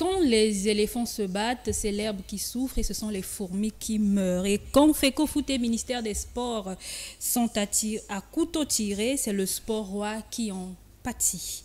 Quand les éléphants se battent, c'est l'herbe qui souffre et ce sont les fourmis qui meurent. Et quand FECO Foot et ministère des Sports sont à couteau tiré, c'est le sport roi qui en pâtit.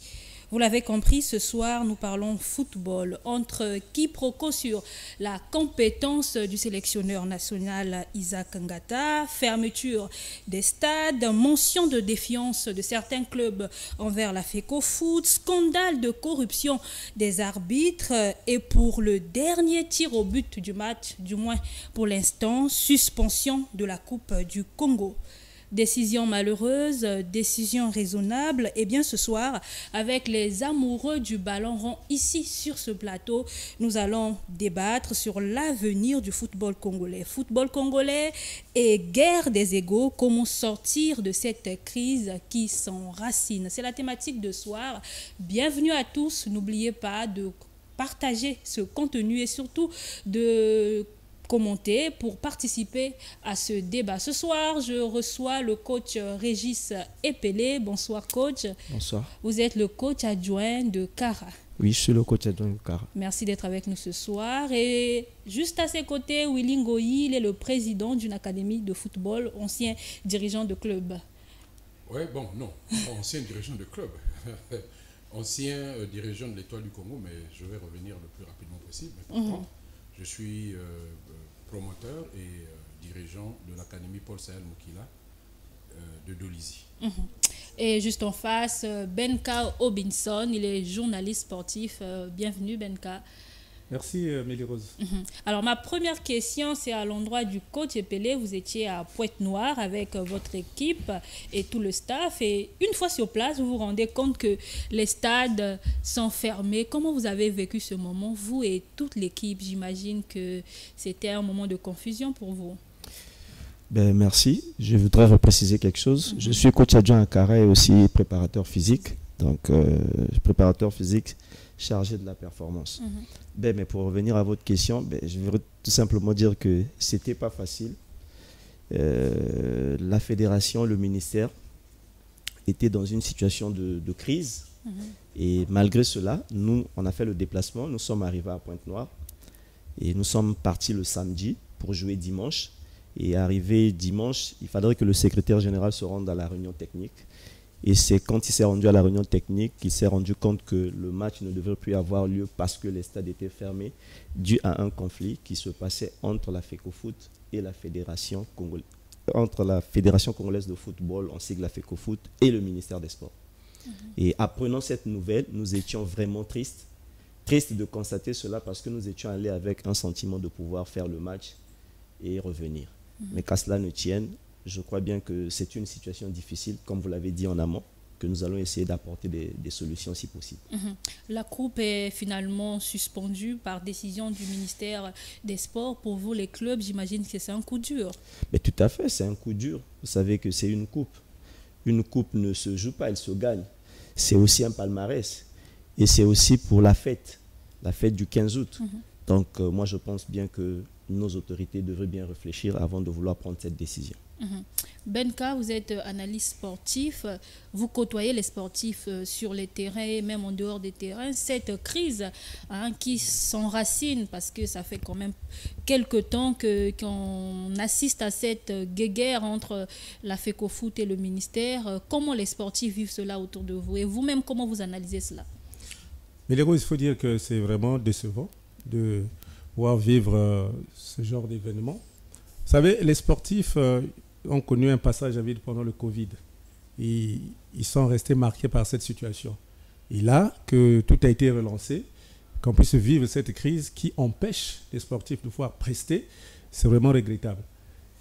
Vous l'avez compris, ce soir, nous parlons football. Entre quiproquos sur la compétence du sélectionneur national Isaac Ngata, fermeture des stades, mention de défiance de certains clubs envers la FECO Foot, scandale de corruption des arbitres et pour le dernier tir au but du match, du moins pour l'instant, suspension de la Coupe du Congo. Décision malheureuse, décision raisonnable. Et bien ce soir, avec les amoureux du ballon rond ici sur ce plateau, nous allons débattre sur l'avenir du football congolais. Football congolais et guerre des égos, comment sortir de cette crise qui s'enracine. C'est la thématique de ce soir. Bienvenue à tous. N'oubliez pas de partager ce contenu et surtout de commenter pour participer à ce débat. Ce soir, je reçois le coach Régis Epele. Bonsoir coach. Bonsoir. Vous êtes le coach adjoint de Kara. Oui, je suis le coach adjoint de Kara. Merci d'être avec nous ce soir. Et juste à ses côtés, Willy Ngoyi, il est le président d'une académie de football, ancien dirigeant de club. Oui, bon, non, ancien dirigeant de club. Ancien dirigeant de l'Étoile du Congo, mais je vais revenir le plus rapidement possible. Mais pourtant, je suis promoteur et dirigeant de l'Académie Paul Sahel Moukila de Dolisie. Et juste en face, Benka Obinson, il est journaliste sportif. Bienvenue Benka. Merci Mélie-Rose. Alors ma première question, c'est à l'endroit du coach Epele. Vous étiez à Pointe-Noire avec votre équipe et tout le staff. Et une fois sur place, vous vous rendez compte que les stades sont fermés. Comment vous avez vécu ce moment, vous et toute l'équipe? J'imagine que c'était un moment de confusion pour vous. Ben, merci. Je voudrais repréciser quelque chose. Je suis coach adjoint à Kara et aussi préparateur physique. Donc, préparateur physique chargé de la performance. Ben, mais pour revenir à votre question, ben, je veux tout simplement dire que c'était pas facile. La fédération, le ministère était dans une situation de crise. Et malgré cela, nous, on a fait le déplacement. Nous sommes arrivés à Pointe-Noire et nous sommes partis le samedi pour jouer dimanche. Et arrivé dimanche, il faudrait que le secrétaire général se rende à la réunion technique. Et c'est quand il s'est rendu à la réunion technique qu'il s'est rendu compte que le match ne devrait plus avoir lieu parce que les stades étaient fermés dû à un conflit qui se passait entre la FECO Foot et la Fédération congolaise, entre la Fédération congolaise de football, on sigle la FECO Foot, et le ministère des Sports. Et apprenant cette nouvelle, nous étions vraiment tristes de constater cela parce que nous étions allés avec un sentiment de pouvoir faire le match et revenir. Mais qu'à cela ne tienne, je crois bien que c'est une situation difficile, comme vous l'avez dit en amont, que nous allons essayer d'apporter des solutions si possible. La coupe est finalement suspendue par décision du ministère des Sports. Pour vous, les clubs, j'imagine que c'est un coup dur. Mais tout à fait, c'est un coup dur. Vous savez que c'est une coupe. Une coupe ne se joue pas, elle se gagne. C'est aussi un palmarès. Et c'est aussi pour la fête du 15 août. Donc moi, je pense bien que nos autorités devraient bien réfléchir avant de vouloir prendre cette décision. Benka, vous êtes analyste sportif, vous côtoyez les sportifs sur les terrains et même en dehors des terrains. Cette crise qui s'enracine parce que ça fait quand même quelques temps qu'on assiste à cette guéguerre entre la FECO Foot et le ministère. Comment les sportifs vivent cela autour de vous et vous-même, comment vous analysez cela? Mais il faut dire que c'est vraiment décevant de voir vivre ce genre d'événement. Vous savez, les sportifs ont connu un passage à vide pendant le Covid. Et ils sont restés marqués par cette situation. Et là, que tout a été relancé, qu'on puisse vivre cette crise qui empêche les sportifs de pouvoir prester, c'est vraiment regrettable.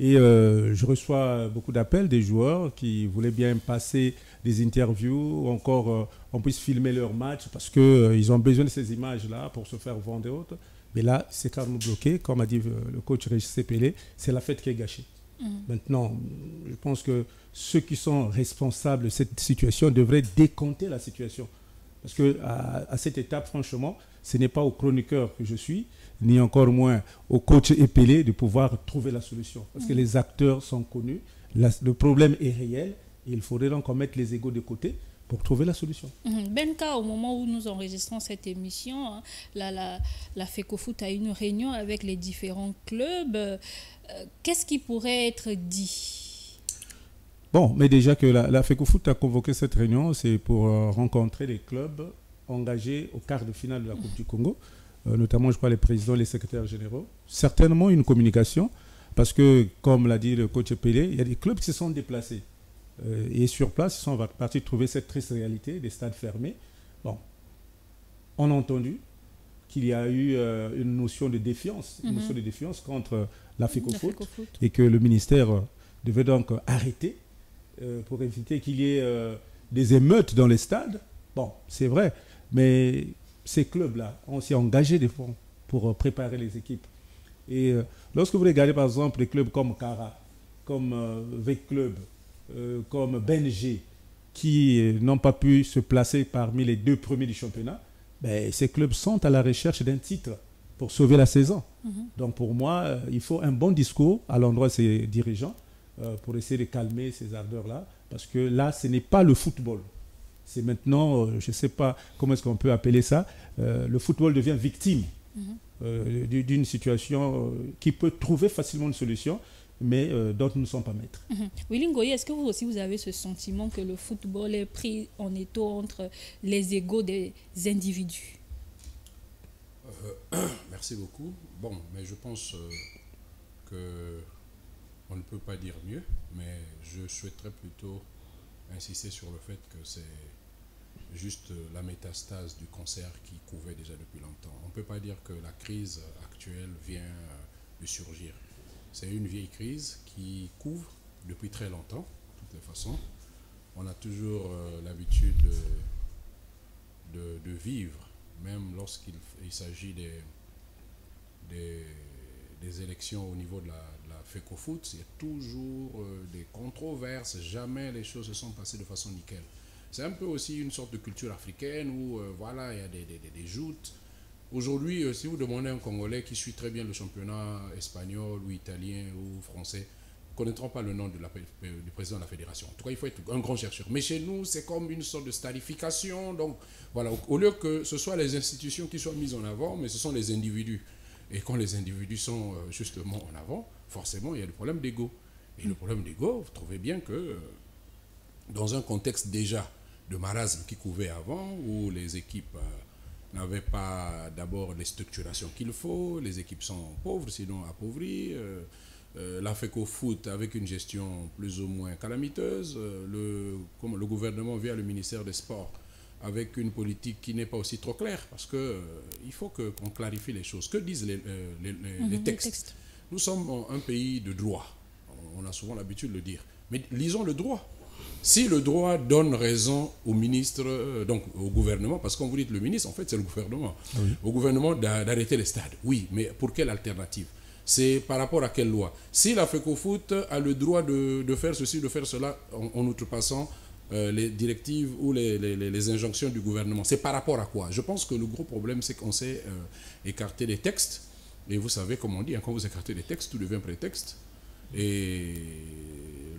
Et je reçois beaucoup d'appels des joueurs qui voulaient bien passer des interviews ou encore on puisse filmer leur match parce qu'ils ont besoin de ces images-là pour se faire vendre et autres. Mais là, c'est carrément bloqué. Comme a dit le coach Régis Epele, c'est la fête qui est gâchée. Maintenant, je pense que ceux qui sont responsables de cette situation devraient décompter la situation. Parce qu'à cette étape, franchement, ce n'est pas au chroniqueur que je suis, ni encore moins au coach Epele de pouvoir trouver la solution. Parce que les acteurs sont connus, le problème est réel, et il faudrait donc qu'on mette les égos de côté pour trouver la solution. Benka, au moment où nous enregistrons cette émission, hein, la FECOFOOT a une réunion avec les différents clubs. Qu'est-ce qui pourrait être dit? Bon, mais déjà que la FECOFOOT a convoqué cette réunion, c'est pour rencontrer les clubs engagés au quart de finale de la Coupe du Congo, notamment, je crois, les présidents, les secrétaires généraux. Certainement une communication, parce que, comme l'a dit le coach Pelé, il y a des clubs qui se sont déplacés. Et sur place, ils sont partis trouver cette triste réalité des stades fermés. Bon, on a entendu qu'il y a eu une notion de défiance, contre la FECOFOOT et que le ministère devait donc arrêter pour éviter qu'il y ait des émeutes dans les stades. Bon, c'est vrai, mais ces clubs-là ont aussi engagé des fonds pour préparer les équipes. Et lorsque vous regardez par exemple les clubs comme Cara, comme VEC Club, comme BNG, qui n'ont pas pu se placer parmi les 2 premiers du championnat, ben, ces clubs sont à la recherche d'un titre pour sauver la saison. Donc pour moi, il faut un bon discours à l'endroit de ces dirigeants pour essayer de calmer ces ardeurs-là, parce que là, ce n'est pas le football. C'est maintenant, je ne sais pas comment est-ce qu'on peut appeler ça, le football devient victime d'une situation qui peut trouver facilement une solution, mais dont nous ne sommes pas maîtres. Willy Ngoyi, est-ce que vous aussi vous avez ce sentiment que le football est pris en étau entre les égos des individus? Merci beaucoup. Bon, mais je pense que on ne peut pas dire mieux, mais je souhaiterais plutôt insister sur le fait que c'est juste la métastase du cancer qui couvait déjà depuis longtemps. On ne peut pas dire que la crise actuelle vient de surgir. C'est une vieille crise qui couvre depuis très longtemps, de toutes les façons. On a toujours l'habitude de vivre, même lorsqu'il s'agit des élections au niveau de la FECOFOOT, il y a toujours des controverses, jamais les choses se sont passées de façon nickel. C'est un peu aussi une sorte de culture africaine où voilà, il y a des joutes. Aujourd'hui, si vous demandez à un Congolais qui suit très bien le championnat espagnol ou italien ou français, ne connaîtront pas le nom du président de la fédération. En tout cas, il faut être un grand chercheur. Mais chez nous, c'est comme une sorte de starification. Donc, voilà, au lieu que ce soit les institutions qui soient mises en avant, mais ce sont les individus. Et quand les individus sont justement en avant, forcément, il y a le problème d'ego. Et le problème d'ego, vous trouvez bien que dans un contexte déjà de marasme qui couvait avant, où les équipes n'avaient pas d'abord les structurations qu'il faut, les équipes sont pauvres, sinon appauvries, la FECOFOOT avec une gestion plus ou moins calamiteuse, le gouvernement via le ministère des Sports avec une politique qui n'est pas aussi trop claire, parce qu'il faut qu'on clarifie les choses. Que disent les textes? Nous sommes un pays de droit, on a souvent l'habitude de le dire, mais lisons le droit. Si le droit donne raison au ministre, donc au gouvernement, parce que quand vous dites le ministre, en fait c'est le gouvernement, au gouvernement d'arrêter les stades, oui, mais pour quelle alternative? C'est par rapport à quelle loi? Si la FECOFOOT a le droit de faire ceci, de faire cela, en outrepassant les directives ou les injonctions du gouvernement, c'est par rapport à quoi? Je pense que le gros problème, c'est qu'on s'est écarté des textes, et vous savez, comme on dit, hein, quand vous écartez des textes, tout devient prétexte, et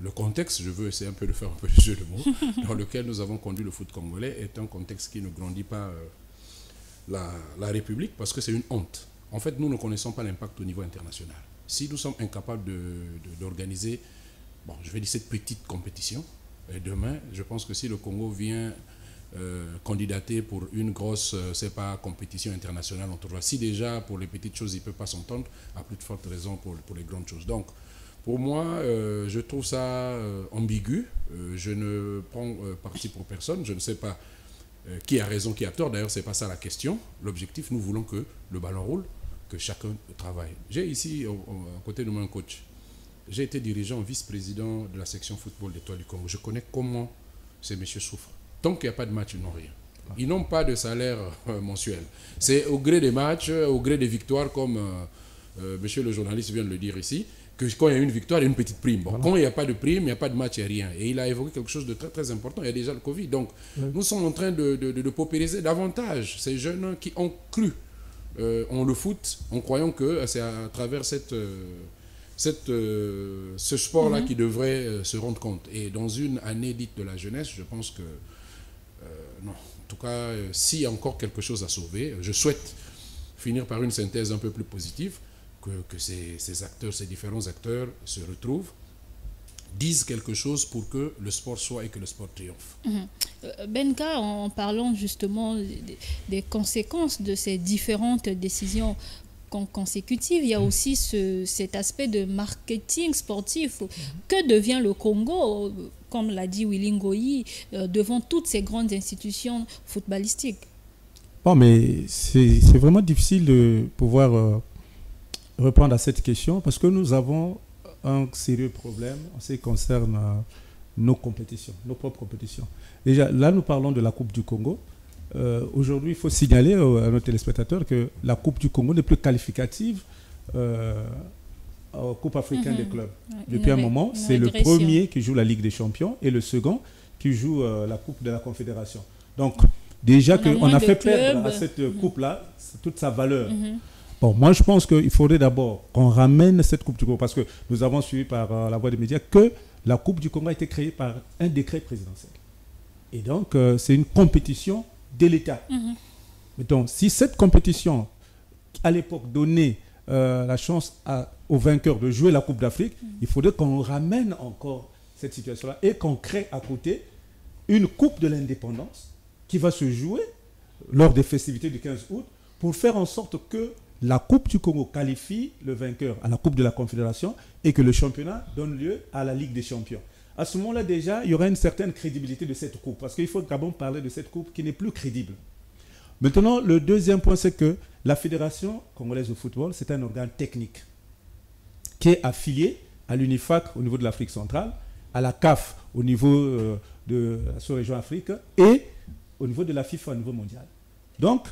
le contexte, je veux essayer un peu de faire un peu de jeu de mots, dans lequel nous avons conduit le foot congolais, est un contexte qui ne grandit pas la République, parce que c'est une honte. En fait, nous ne connaissons pas l'impact au niveau international. Si nous sommes incapables d'organiser, bon, je vais dire cette petite compétition, et demain, je pense que si le Congo vient candidater pour une grosse, c'est pas compétition internationale, on trouvera. Si déjà pour les petites choses, il ne peut pas s'entendre, à plus de fortes raisons pour les grandes choses. Donc, pour moi, je trouve ça ambigu. Je ne prends parti pour personne. Je ne sais pas qui a raison, qui a tort. D'ailleurs, ce n'est pas ça la question. L'objectif, nous voulons que le ballon roule, que chacun travaille. J'ai ici, à côté de moi, un coach. J'ai été dirigeant, vice-président de la section football d'Étoile du Congo. Je connais comment ces messieurs souffrent. Tant qu'il n'y a pas de match, ils n'ont rien. Ils n'ont pas de salaire mensuel. C'est au gré des matchs, au gré des victoires, comme monsieur le journaliste vient de le dire ici, que quand il y a une victoire, il y a une petite prime. Bon, voilà. Quand il n'y a pas de prime, il n'y a pas de match, il n'y a rien. Et il a évoqué quelque chose de très très important. Il y a déjà le Covid. Donc, nous sommes en train de paupériser davantage ces jeunes qui ont cru en le foot, en croyant que c'est à travers ce sport-là qu'ils devraient se rendre compte. Et dans une année dite de la jeunesse, je pense que non. En tout cas, s'il y a encore quelque chose à sauver, je souhaite finir par une synthèse un peu plus positive, que ces acteurs, ces différents acteurs se retrouvent, disent quelque chose pour que le sport soit et que le sport triomphe. Benka, en parlant justement des conséquences de ces différentes décisions consécutives, il y a aussi cet aspect de marketing sportif. Que devient le Congo, comme l'a dit Willy Ngoyi, devant toutes ces grandes institutions footballistiques? Bon, mais c'est vraiment difficile de pouvoir répondre à cette question parce que nous avons un sérieux problème en ce qui concerne nos compétitions, nos propres compétitions. Déjà, là, nous parlons de la Coupe du Congo. Aujourd'hui, il faut signaler à nos téléspectateurs que la Coupe du Congo n'est plus qualificative aux Coupes africaines des clubs. Depuis un moment, c'est le premier qui joue la Ligue des Champions et le second qui joue la Coupe de la Confédération. Donc, déjà qu'on a fait perdre à cette coupe-là toute sa valeur. Bon, moi, je pense qu'il faudrait d'abord qu'on ramène cette Coupe du Congo parce que nous avons suivi par la voie des médias que la Coupe du Congo a été créée par un décret présidentiel. Et donc, c'est une compétition de l'État. Donc, si cette compétition, à l'époque, donnait la chance aux vainqueurs de jouer la Coupe d'Afrique, il faudrait qu'on ramène encore cette situation-là et qu'on crée à côté une Coupe de l'indépendance qui va se jouer lors des festivités du 15 août pour faire en sorte que la Coupe du Congo qualifie le vainqueur à la Coupe de la Confédération et que le championnat donne lieu à la Ligue des Champions. À ce moment-là, déjà, il y aura une certaine crédibilité de cette coupe parce qu'il faut d'abord parler de cette coupe qui n'est plus crédible. Maintenant, le deuxième point, c'est que la Fédération congolaise de football, c'est un organe technique qui est affilié à l'UNIFAC au niveau de l'Afrique centrale, à la CAF au niveau de la sous-région Afrique et au niveau de la FIFA au niveau mondial. Donc,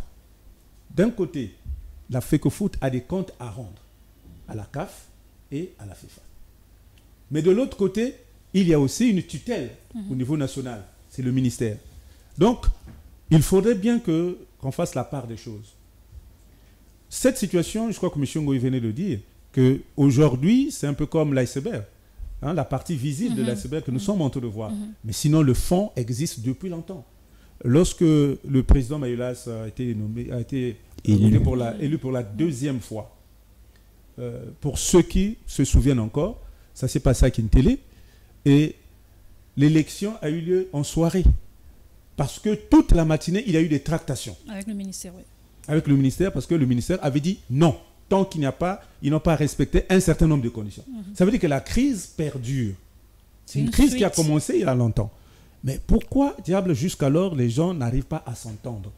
d'un côté, la FECOFOOT a des comptes à rendre à la CAF et à la FIFA. Mais de l'autre côté, il y a aussi une tutelle au niveau national, c'est le ministère. Donc, il faudrait bien qu'on fasse la part des choses. Cette situation, je crois que M. Ngoyi venait de dire, qu'aujourd'hui, c'est un peu comme l'iceberg, la partie visible de l'iceberg que nous sommes en train de voir. Mais sinon, le fond existe depuis longtemps. Lorsque le président Mayulas a été élu pour la deuxième fois, pour ceux qui se souviennent encore, ça s'est passé à Kintélé, et l'élection a eu lieu en soirée. Parce que toute la matinée, il y a eu des tractations. Avec le ministère, oui. Avec le ministère, parce que le ministère avait dit non, tant qu'ils n'ont pas respecté un certain nombre de conditions. Ça veut dire que la crise perdure. C'est une crise qui a commencé il y a longtemps. Mais pourquoi, diable, jusqu'alors, les gens n'arrivent pas à s'entendre?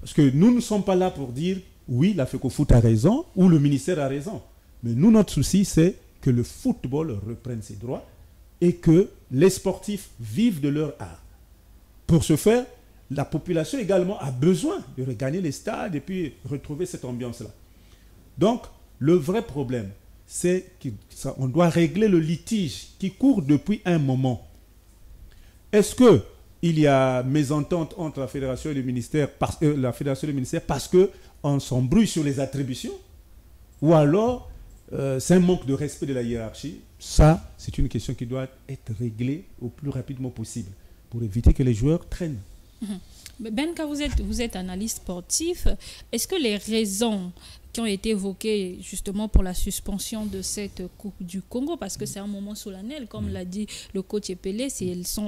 Parce que nous ne sommes pas là pour dire oui, la FECOFOOT a raison ou le ministère a raison. Mais nous, notre souci, c'est que le football reprenne ses droits et que les sportifs vivent de leur art. Pour ce faire, la population également a besoin de regagner les stades et puis retrouver cette ambiance-là. Donc, le vrai problème, c'est qu'on doit régler le litige qui court depuis un moment. Est-ce qu'il y a mésentente entre la fédération et le ministère, parce qu'on s'embrouille sur les attributions? Ou alors, c'est un manque de respect de la hiérarchie? Ça, c'est une question qui doit être réglée au plus rapidement possible pour éviter que les joueurs traînent. Benka, vous êtes analyste sportif. Est-ce que les raisons qui ont été évoquées justement pour la suspension de cette Coupe du Congo, parce que c'est un moment solennel, comme l'a dit le coach Epele,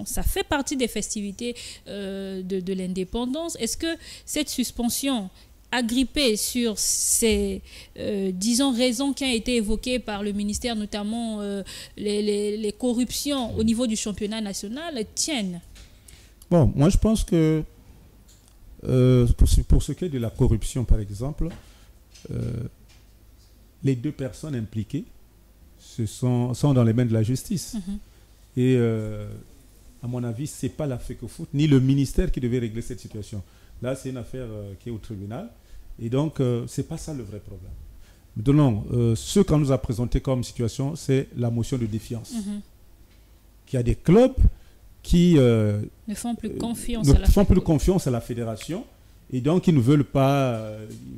ça fait partie des festivités de l'indépendance. Est-ce que cette suspension agrippée sur ces, disons, raisons qui ont été évoquées par le ministère, notamment les corruptions au niveau du championnat national, tiennent? Bon, moi je pense que pour ce qui est de la corruption, par exemple, les deux personnes impliquées sont dans les mains de la justice. Et à mon avis, ce n'est pas la FECOFOOT ni le ministère qui devait régler cette situation. Là, c'est une affaire qui est au tribunal. Et donc, ce n'est pas ça le vrai problème. Maintenant, ce qu'on nous a présenté comme situation, c'est la motion de défiance. Qu'il y a des clubs qui ne font plus confiance à la fédération et donc ils ne veulent pas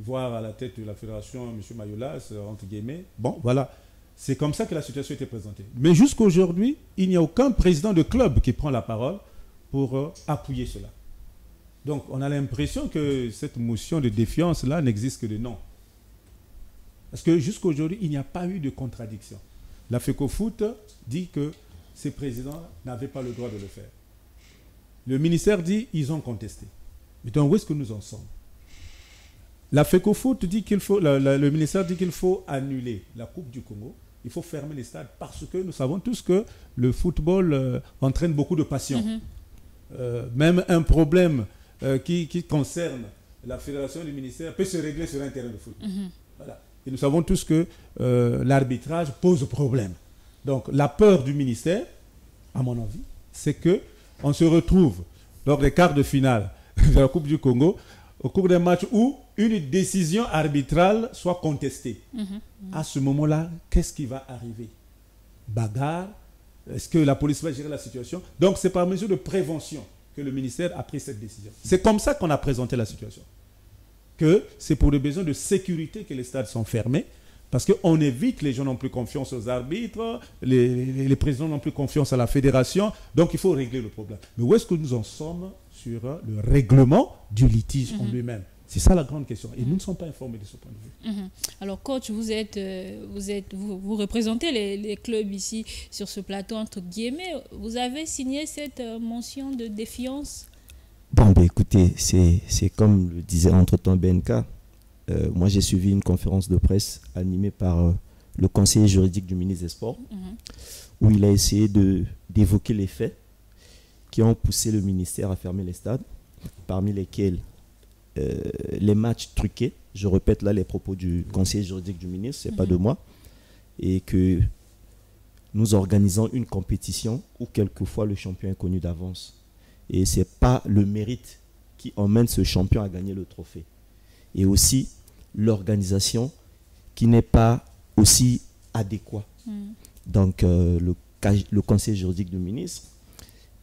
voir à la tête de la fédération M. Mayulas, entre guillemets. Bon, voilà. C'est comme ça que la situation était présentée. Mais jusqu'à aujourd'hui, il n'y a aucun président de club qui prend la parole pour appuyer cela. Donc, on a l'impression que cette motion de défiance-là n'existe que de nom. Parce que jusqu'à aujourd'hui, il n'y a pas eu de contradiction. La FECOFOOT dit que ces présidents n'avaient pas le droit de le faire. Le ministère dit qu'ils ont contesté. Mais donc, où est-ce que nous en sommes? La FECOFOOT dit qu'il faut, le ministère dit qu'il faut annuler la Coupe du Congo. Il faut fermer les stades parce que nous savons tous que le football entraîne beaucoup de passion. Même un problème qui concerne la fédération du ministère peut se régler sur un terrain de foot. Voilà. Et nous savons tous que l'arbitrage pose problème. Donc la peur du ministère, à mon avis, c'est qu'on se retrouve lors des quarts de finale de la Coupe du Congo au cours d'un match où une décision arbitrale soit contestée. À ce moment-là, qu'est-ce qui va arriver? Bagarre? Est-ce que la police va gérer la situation? Donc c'est par mesure de prévention que le ministère a pris cette décision. C'est comme ça qu'on a présenté la situation. Que c'est pour des besoins de sécurité que les stades sont fermés, parce qu'on évite, les gens n'ont plus confiance aux arbitres, les présidents n'ont plus confiance à la fédération, donc il faut régler le problème. Mais où est-ce que nous en sommes sur le règlement du litige en lui-même? C'est ça la grande question. Et nous ne sommes pas informés de ce point de vue. Alors, coach, vous représentez les clubs ici sur ce plateau, entre guillemets. Vous avez signé cette mention de défiance? Bon, ben, écoutez, c'est comme le disait entre-temps BNK. Moi, j'ai suivi une conférence de presse animée par le conseiller juridique du ministre des Sports, où il a essayé d'évoquer les faits qui ont poussé le ministère à fermer les stades, parmi lesquels les matchs truqués. Je répète là les propos du conseiller juridique du ministre, c'est pas de moi, et que nous organisons une compétition où quelquefois le champion est connu d'avance. Et ce n'est pas le mérite qui emmène ce champion à gagner le trophée. Et aussi l'organisation qui n'est pas aussi adéquate. Donc le conseil juridique du ministre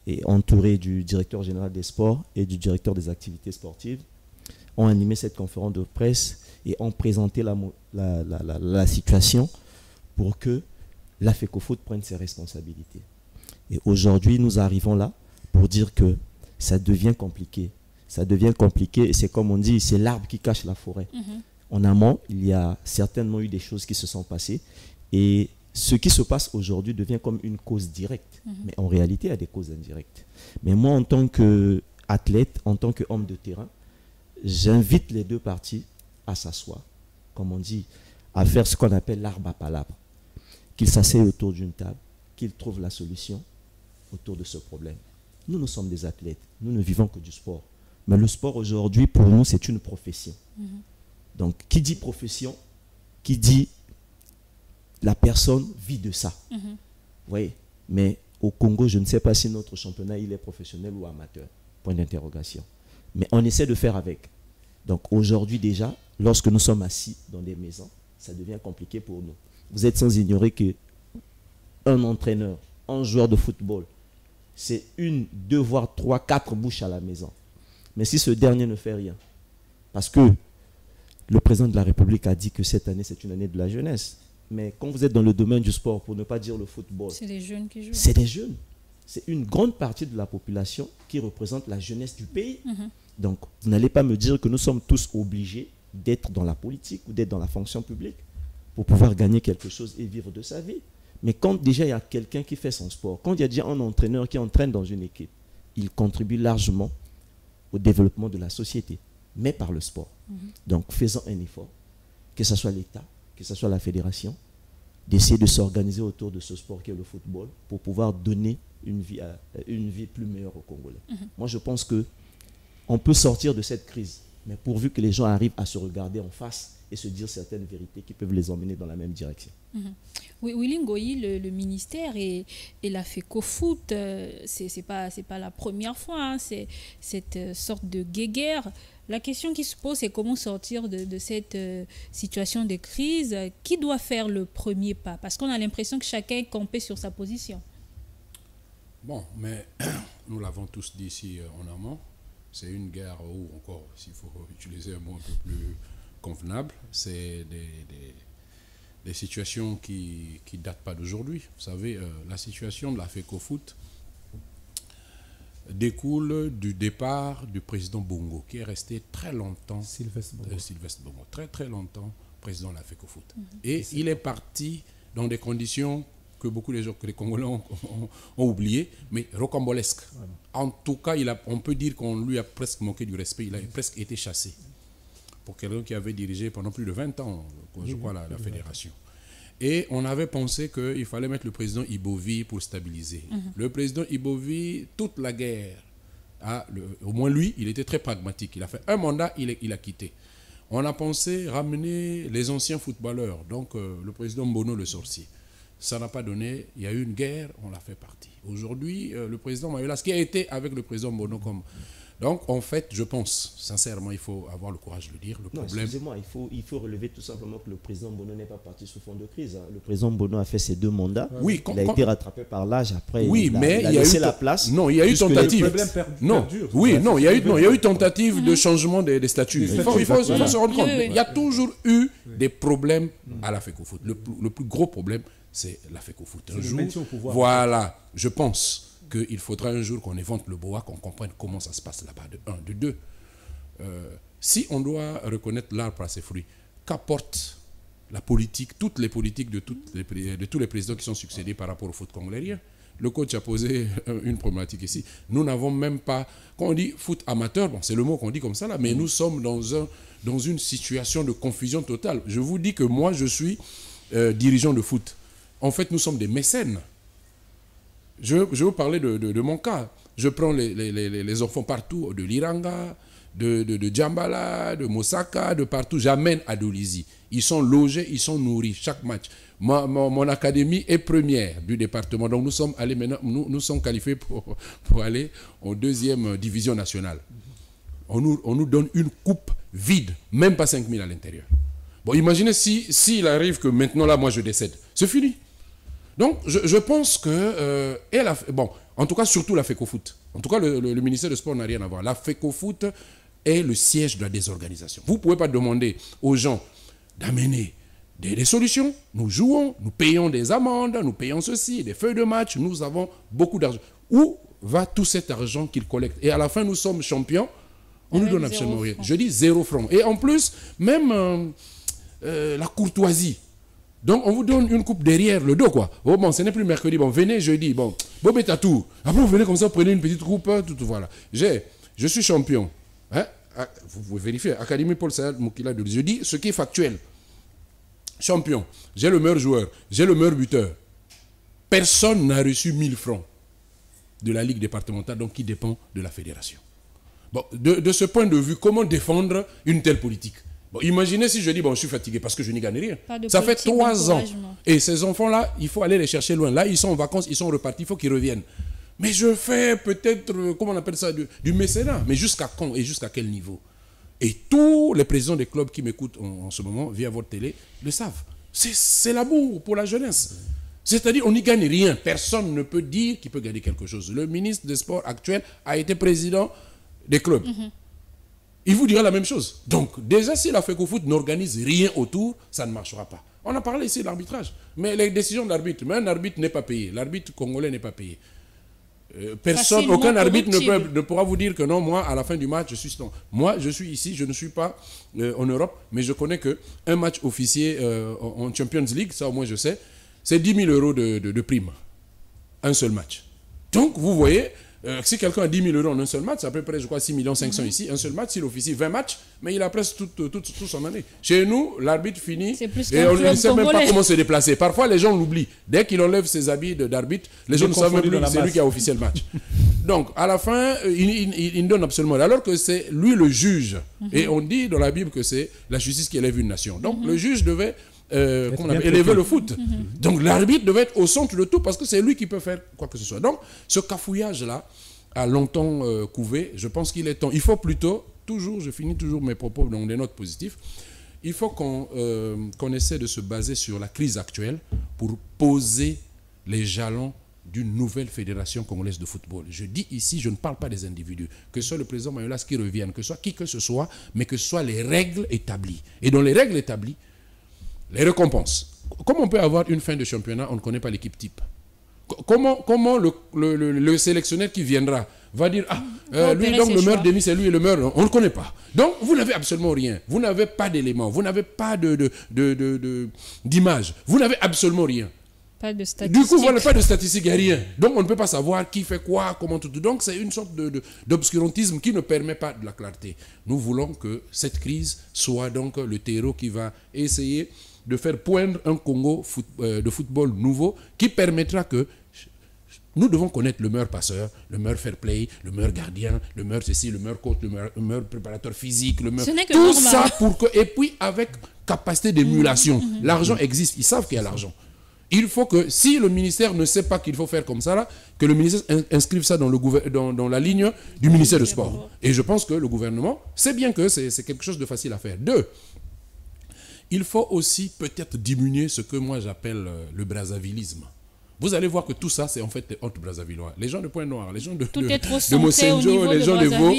est entouré du directeur général des sports et du directeur des activités sportives, ont animé cette conférence de presse et ont présenté la situation pour que la FECOFOOT prenne ses responsabilités. Et aujourd'hui, nous arrivons là pour dire que ça devient compliqué. Ça devient compliqué et c'est comme on dit, c'est l'arbre qui cache la forêt. En amont, il y a certainement eu des choses qui se sont passées et ce qui se passe aujourd'hui devient comme une cause directe. Mais en réalité, il y a des causes indirectes. Mais moi, en tant qu'athlète, en tant qu'homme de terrain, j'invite les deux parties à s'asseoir, comme on dit, à faire ce qu'on appelle l'arbre à palabre. Qu'ils s'asseyent autour d'une table, qu'ils trouvent la solution autour de ce problème. Nous sommes des athlètes, nous ne vivons que du sport. Mais le sport aujourd'hui, pour nous, c'est une profession. Donc, qui dit profession, qui dit la personne vit de ça. Vous voyez? Mais au Congo, je ne sais pas si notre championnat, il est professionnel ou amateur. Point d'interrogation. Mais on essaie de faire avec. Donc aujourd'hui déjà, lorsque nous sommes assis dans des maisons, ça devient compliqué pour nous. Vous êtes sans ignorer qu'un entraîneur, un joueur de football, c'est 1, 2, voire 3, 4 bouches à la maison. Mais si ce dernier ne fait rien, parce que le président de la République a dit que cette année, c'est une année de la jeunesse. Mais quand vous êtes dans le domaine du sport, pour ne pas dire le football, c'est les jeunes qui jouent. C'est des jeunes. C'est une grande partie de la population qui représente la jeunesse du pays. Donc, vous n'allez pas me dire que nous sommes tous obligés d'être dans la politique ou d'être dans la fonction publique pour pouvoir gagner quelque chose et vivre de sa vie. Mais quand déjà il y a quelqu'un qui fait son sport, quand il y a déjà un entraîneur qui entraîne dans une équipe, il contribue largement au développement de la société, mais par le sport. Donc, faisons un effort, que ce soit l'État, que ce soit la fédération, d'essayer de s'organiser autour de ce sport qui est le football pour pouvoir donner une vie plus meilleure aux Congolais. Moi, je pense qu'on peut sortir de cette crise, mais pourvu que les gens arrivent à se regarder en face et se dire certaines vérités qui peuvent les emmener dans la même direction. Oui, Willy Ngoyi, le ministère et la FECOFOOT, c'est pas la première fois, c'est cette sorte de guéguerre. La question qui se pose, c'est comment sortir de cette situation de crise. Qui doit faire le premier pas? Parce qu'on a l'impression que chacun est campé sur sa position. Bon, mais nous l'avons tous dit ici en amont, c'est une guerre où, encore, s'il faut utiliser un mot un peu plus convenable, c'est des situations qui datent pas d'aujourd'hui. Vous savez, la situation de la FECOFOOT, découle du départ du président Bongo, qui est resté très longtemps, Sylvestre Bongo, très longtemps président de la FECOFOOT. Et il est parti dans des conditions que beaucoup de gens, que les Congolais ont oubliées, mais rocambolesques. Voilà. En tout cas, on peut dire qu'on lui a presque manqué du respect, il a presque été chassé. Pour quelqu'un qui avait dirigé pendant plus de 20 ans, je crois, la fédération. Et on avait pensé qu'il fallait mettre le président Ibovi pour stabiliser. Le président Ibovi, toute la guerre, au moins lui, il était très pragmatique. Il a fait un mandat, il a quitté. On a pensé ramener les anciens footballeurs, donc le président Mbono le sorcier. Ça n'a pas donné, il y a eu une guerre, on l'a fait partie. Aujourd'hui, le président Mayolas, qui a été avec le président Mbono comme... Donc, en fait, je pense, sincèrement, il faut avoir le courage de le dire. Excusez-moi, il faut relever tout simplement que le président Mbono n'est pas parti sous fond de crise. Hein. Le président Mbono a fait ses 2 mandats. Oui, il a été rattrapé par l'âge. Après, il a laissé la place. Non, il y a eu tentative. Il y a eu tentative de changement des statuts. Il faut se rendre compte. Il y a toujours eu des problèmes à la FECOFOOT. Le plus gros problème, c'est la FECOFOOT. Un jour, voilà, je pense qu'il faudra un jour qu'on évente le BOA, qu'on comprenne comment ça se passe là-bas, de 1. De 2, si on doit reconnaître l'arbre à ses fruits, qu'apporte la politique, toutes les politiques de tous les présidents qui sont succédés par rapport au foot congolais? Le coach a posé une problématique ici. Nous n'avons même pas, quand on dit foot amateur, bon, c'est le mot qu'on dit comme ça là, mais nous sommes dans une situation de confusion totale. Je vous dis que moi, je suis dirigeant de foot. En fait, nous sommes des mécènes. Je vais vous parler de mon cas. Je prends les enfants partout, de Liranga, de Djambala, de Mosaka, de partout. J'amène à Dolisie. Ils sont logés, ils sont nourris chaque match. Mon académie est première du département. Donc nous sommes allés maintenant, nous sommes qualifiés pour aller en 2e division nationale. On nous donne une coupe vide, même pas 5 000 à l'intérieur. Bon, imaginez s'il arrive que maintenant là, moi je décède. C'est fini. Donc, je pense que, en tout cas, surtout la FECOFOOT. En tout cas, le ministère des Sports n'a rien à voir. La FECOFOOT est le siège de la désorganisation. Vous ne pouvez pas demander aux gens d'amener des solutions. Nous jouons, nous payons des amendes, nous payons ceci, des feuilles de match, nous avons beaucoup d'argent. Où va tout cet argent qu'ils collectent? Et à la fin, nous sommes champions, on nous donne absolument rien. Je dis 0 francs. Et en plus, même la courtoisie. Donc, on vous donne une coupe derrière le dos, quoi. Oh, bon, ce n'est plus mercredi. Bon, venez jeudi. Bon, Bobé Tatou. Après, vous venez comme ça, vous prenez une petite coupe, tout, voilà. Je suis champion. Hein? Vous pouvez vérifier. Académie Paul Sayad Moukila de... Je dis ce qui est factuel. Champion. J'ai le meilleur joueur. J'ai le meilleur buteur. Personne n'a reçu 1000 francs de la Ligue départementale, donc qui dépend de la fédération. Bon, de ce point de vue, comment défendre une telle politique? Bon, imaginez si je dis, bon, je suis fatigué parce que je n'y gagne rien. Ça fait 3 ans. Et ces enfants-là, il faut aller les chercher loin. Là, ils sont en vacances, ils sont repartis, il faut qu'ils reviennent. Mais je fais peut-être, comment on appelle ça, du mécénat. Mais jusqu'à quand et jusqu'à quel niveau? Et tous les présidents des clubs qui m'écoutent en ce moment, via votre télé, le savent. C'est l'amour pour la jeunesse. C'est-à-dire, on n'y gagne rien. Personne ne peut dire qu'il peut gagner quelque chose. Le ministre des Sports actuel a été président des clubs. Il vous dira la même chose. Donc, déjà, si la FECOFOOT n'organise rien autour, ça ne marchera pas. On a parlé ici de l'arbitrage. Mais les décisions d'arbitre, mais un arbitre n'est pas payé. L'arbitre congolais n'est pas payé. Aucun arbitre ne pourra vous dire que non, moi, à la fin du match, je suis... Non. Moi, je suis ici, je ne suis pas en Europe, mais je connais qu'un match officier en Champions League, ça au moins je sais, c'est 10 000 euros de prime. Un seul match. Donc, vous voyez... si quelqu'un a 10 000 euros en un seul match, c'est à peu près, je crois, 6 500 ici. Un seul match, s'il officie 20 matchs, mais il a presque toute son année. Chez nous, l'arbitre finit et on ne sait même pas comment se déplacer. Parfois, les gens l'oublient. Dès qu'il enlève ses habits d'arbitre, les gens ne savent même plus que c'est lui qui a officié le match. Donc, à la fin, il ne donne absolument rien. Alors que c'est lui le juge. Et on dit dans la Bible que c'est la justice qui élève une nation. Donc, le juge devait... élever le foot. Donc l'arbitre devait être au centre de tout parce que c'est lui qui peut faire quoi que ce soit. Donc ce cafouillage-là a longtemps couvé. Je pense qu'il est temps. Il faut plutôt, toujours, je finis toujours mes propos dans des notes positives, il faut qu'on essaie de se baser sur la crise actuelle pour poser les jalons d'une nouvelle fédération congolaise de football. Je dis ici, je ne parle pas des individus, que ce soit le président Mayolas qui revienne, que ce soit qui que ce soit, mais que ce soit les règles établies. Et dans les règles établies, les récompenses. Comment on peut avoir une fin de championnat, on ne connaît pas l'équipe type? Comment le sélectionneur qui viendra va dire lui donc le meilleur demi c'est lui et le meilleur on ne le connaît pas. Donc vous n'avez absolument rien. Vous n'avez pas d'éléments, vous n'avez pas d'image, vous n'avez absolument rien. Pas de statistiques. Du coup, voilà, pas de statistiques, il n'y a rien. Donc, on ne peut pas savoir qui fait quoi, comment tout. Donc, c'est une sorte d'obscurantisme qui ne permet pas de la clarté. Nous voulons que cette crise soit donc le terreau qui va essayer de faire poindre un Congo de football nouveau qui permettra que nous devons connaître le meilleur passeur, le meilleur fair play, le meilleur gardien, le meilleur ceci, le meilleur coach, le meilleur préparateur physique, le meilleur... Ce n'est que tout normal. ça pour que... Et puis, avec capacité d'émulation. L'argent existe, ils savent qu'il y a l'argent. Il faut que, si le ministère ne sait pas qu'il faut faire comme ça, là, que le ministère inscrive ça dans la ligne du ministère du Sport. Et je pense que le gouvernement sait bien que c'est quelque chose de facile à faire. 2, il faut aussi peut-être diminuer ce que moi j'appelle le brazzavillisme. Vous allez voir que tout ça, c'est en fait des hautes brazzavillois. Les gens de Pointe-Noire, les gens de Mosenjo, les gens de Vaud,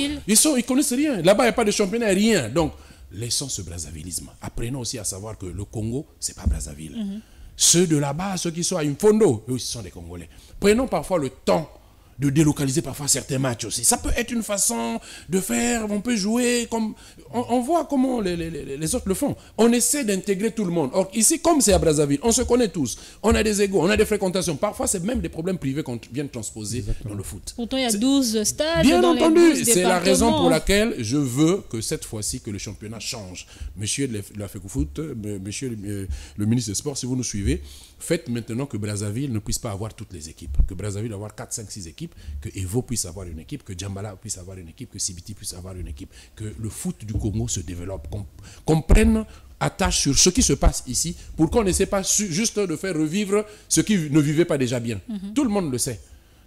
ils connaissent rien. Là-bas, il n'y a pas de championnat, rien. Donc, laissons ce brazzavillisme. Apprenons aussi à savoir que le Congo, ce n'est pas Brazzaville. Ceux de là-bas, ceux qui sont à Imfondo, eux aussi sont des Congolais. Prenons parfois le temps de délocaliser parfois certains matchs aussi. Ça peut être une façon de faire, on peut jouer comme... On voit comment les autres le font. On essaie d'intégrer tout le monde. Or, ici, comme c'est à Brazzaville, on se connaît tous. On a des égos, on a des fréquentations. Parfois, c'est même des problèmes privés qu'on vient de transposer dans le foot. Pourtant, il y a 12 stades bien dans entendu, les 12 c'est la raison départements. pour laquelle je veux que cette fois-ci, que le championnat change. Monsieur de la FECOFOOT, monsieur le ministre des Sports, si vous nous suivez, faites maintenant que Brazzaville ne puisse pas avoir toutes les équipes. Que Brazzaville doit avoir 4, 5, 6 équipes. Que Evo puisse avoir une équipe. Que Djambala puisse avoir une équipe. Que Sibiti puisse avoir une équipe. Que le foot du Congo se développe. Qu'on prenne attache sur ce qui se passe ici pour qu'on n'essaie pas juste de faire revivre ce qui ne vivait pas déjà bien. Tout le monde le sait.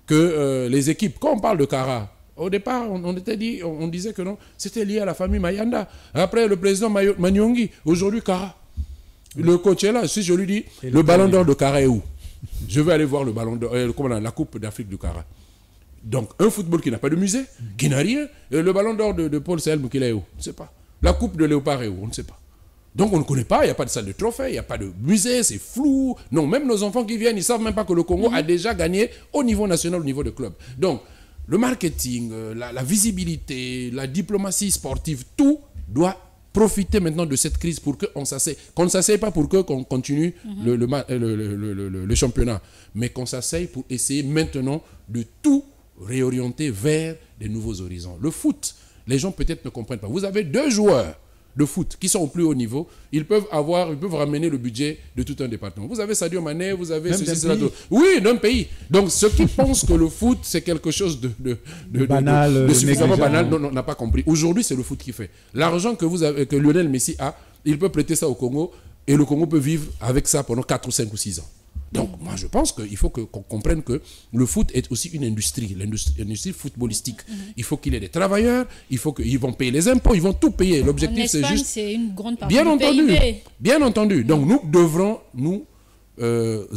Que les équipes, quand on parle de Kara, au départ, on disait que non, c'était lié à la famille Mayanda. Après, le président Manyongi, aujourd'hui Kara. Le coach est là, si je lui dis, le ballon d'or de Kara est où? Je vais aller voir le ballon d'or, la Coupe d'Afrique du Kara. Donc, un football qui n'a pas de musée, qui n'a rien. Le ballon d'or de Paul Selm, qu'il est où? On ne sait pas. La Coupe de Léopard est où? On ne sait pas. Donc, on ne connaît pas, il n'y a pas de salle de trophée, il n'y a pas de musée, c'est flou. Non, même nos enfants qui viennent, ils ne savent même pas que le Congo a déjà gagné au niveau national, au niveau de club. Donc, le marketing, la visibilité, la diplomatie sportive, tout doit profiter maintenant de cette crise pour qu'on s'asseye. Qu'on ne s'asseye pas pour qu'on continue le championnat, mais qu'on s'asseye pour essayer maintenant de tout réorienter vers des nouveaux horizons. Le foot, les gens peut-être ne comprennent pas. Vous avez 2 joueurs de foot qui sont au plus haut niveau, ils peuvent ramener le budget de tout un département. Vous avez Sadio Mané, vous avez ceci, cela. Oui, d'un pays. Donc ceux qui pensent que le foot c'est quelque chose de banal, de suffisamment banal, n'a pas compris. Aujourd'hui, c'est le foot qui fait. L'argent que Lionel Messi a, il peut prêter ça au Congo et le Congo peut vivre avec ça pendant 4 ou 5 ou 6 ans. Donc, moi, je pense qu'il faut qu'on comprenne que le foot est aussi une industrie, l'industrie footballistique. Il faut qu'il y ait des travailleurs, il faut qu'ils vont payer les impôts, ils vont tout payer. L'objectif, c'est juste... c'est une grande partie bien du entendu, PIB. Bien entendu. Donc, nous devrons nous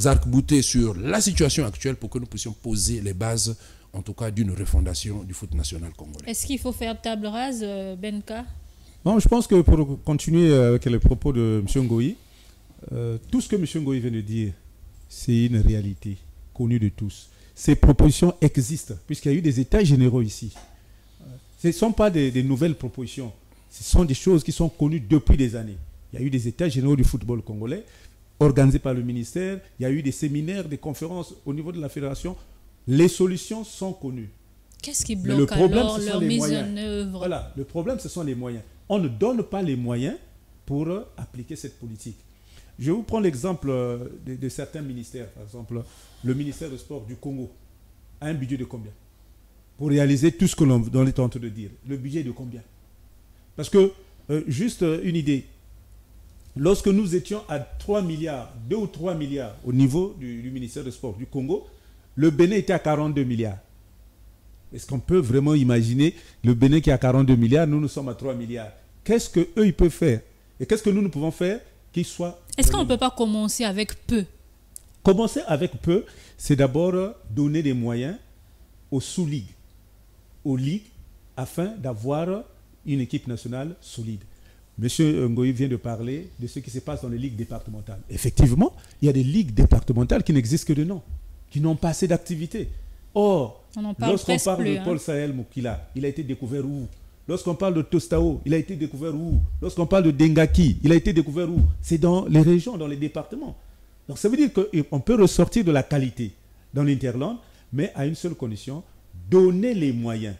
arc-bouter sur la situation actuelle pour que nous puissions poser les bases, en tout cas, d'une refondation du foot national congolais. Est-ce qu'il faut faire table rase, Benka? Non, je pense que pour continuer avec les propos de M. Ngoyi, tout ce que M. Ngoyi vient de dire, c'est une réalité connue de tous. Ces propositions existent, puisqu'il y a eu des états généraux ici. Ce ne sont pas des nouvelles propositions. Ce sont des choses qui sont connues depuis des années. Il y a eu des états généraux du football congolais, organisés par le ministère. Il y a eu des séminaires, des conférences au niveau de la fédération. Les solutions sont connues. Qu'est-ce qui bloque alors leur mise en œuvre? Voilà, le problème, ce sont les moyens. On ne donne pas les moyens pour appliquer cette politique. Je vais vous prendre l'exemple de certains ministères. Par exemple, le ministère des Sports du Congo a un budget de combien? Pour réaliser tout ce que l'on est en train de dire. Le budget est de combien? Parce que, juste une idée, lorsque nous étions à 3 milliards, 2 ou 3 milliards au niveau du ministère des Sports du Congo, le Bénin était à 42 milliards. Est-ce qu'on peut vraiment imaginer le Bénin qui est à 42 milliards, nous sommes à 3 milliards? Qu'est-ce qu'eux, ils peuvent faire? Et qu'est-ce que nous pouvons faire qui soit... Est-ce qu'on ne peut pas commencer avec peu? Commencer avec peu, c'est d'abord donner des moyens aux sous-ligues, aux ligues, afin d'avoir une équipe nationale solide. Monsieur Ngoyi vient de parler de ce qui se passe dans les ligues départementales. Effectivement, il y a des ligues départementales qui n'existent que de nom, qui n'ont pas assez d'activité. Or, On en parle lorsqu'on presque parle plus, de Paul Sahel Moukila, il a été découvert où? Lorsqu'on parle de Tostao, il a été découvert où? Lorsqu'on parle de Dengaki, il a été découvert où? C'est dans les régions, dans les départements. Donc ça veut dire qu'on peut ressortir de la qualité dans l'Interland, mais à une seule condition, donner les moyens.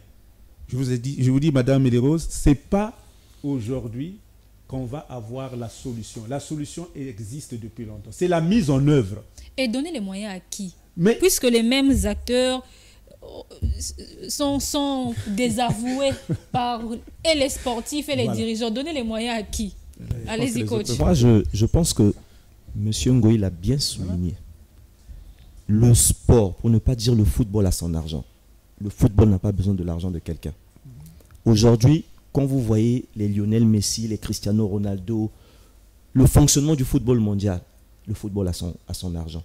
Je vous dis, Madame Médérose, ce n'est pas aujourd'hui qu'on va avoir la solution. La solution existe depuis longtemps. C'est la mise en œuvre. Et donner les moyens à qui? Mais, Puisque les mêmes acteurs sont désavoués par et les sportifs et les dirigeants. Donner les moyens à qui? Allez-y, coach. Moi, je pense que M. Ngoï l'a bien souligné. Le sport, pour ne pas dire le football, a son argent. Le football n'a pas besoin de l'argent de quelqu'un. Aujourd'hui, quand vous voyez les Lionel Messi, les Cristiano Ronaldo, le fonctionnement du football mondial, le football a son argent.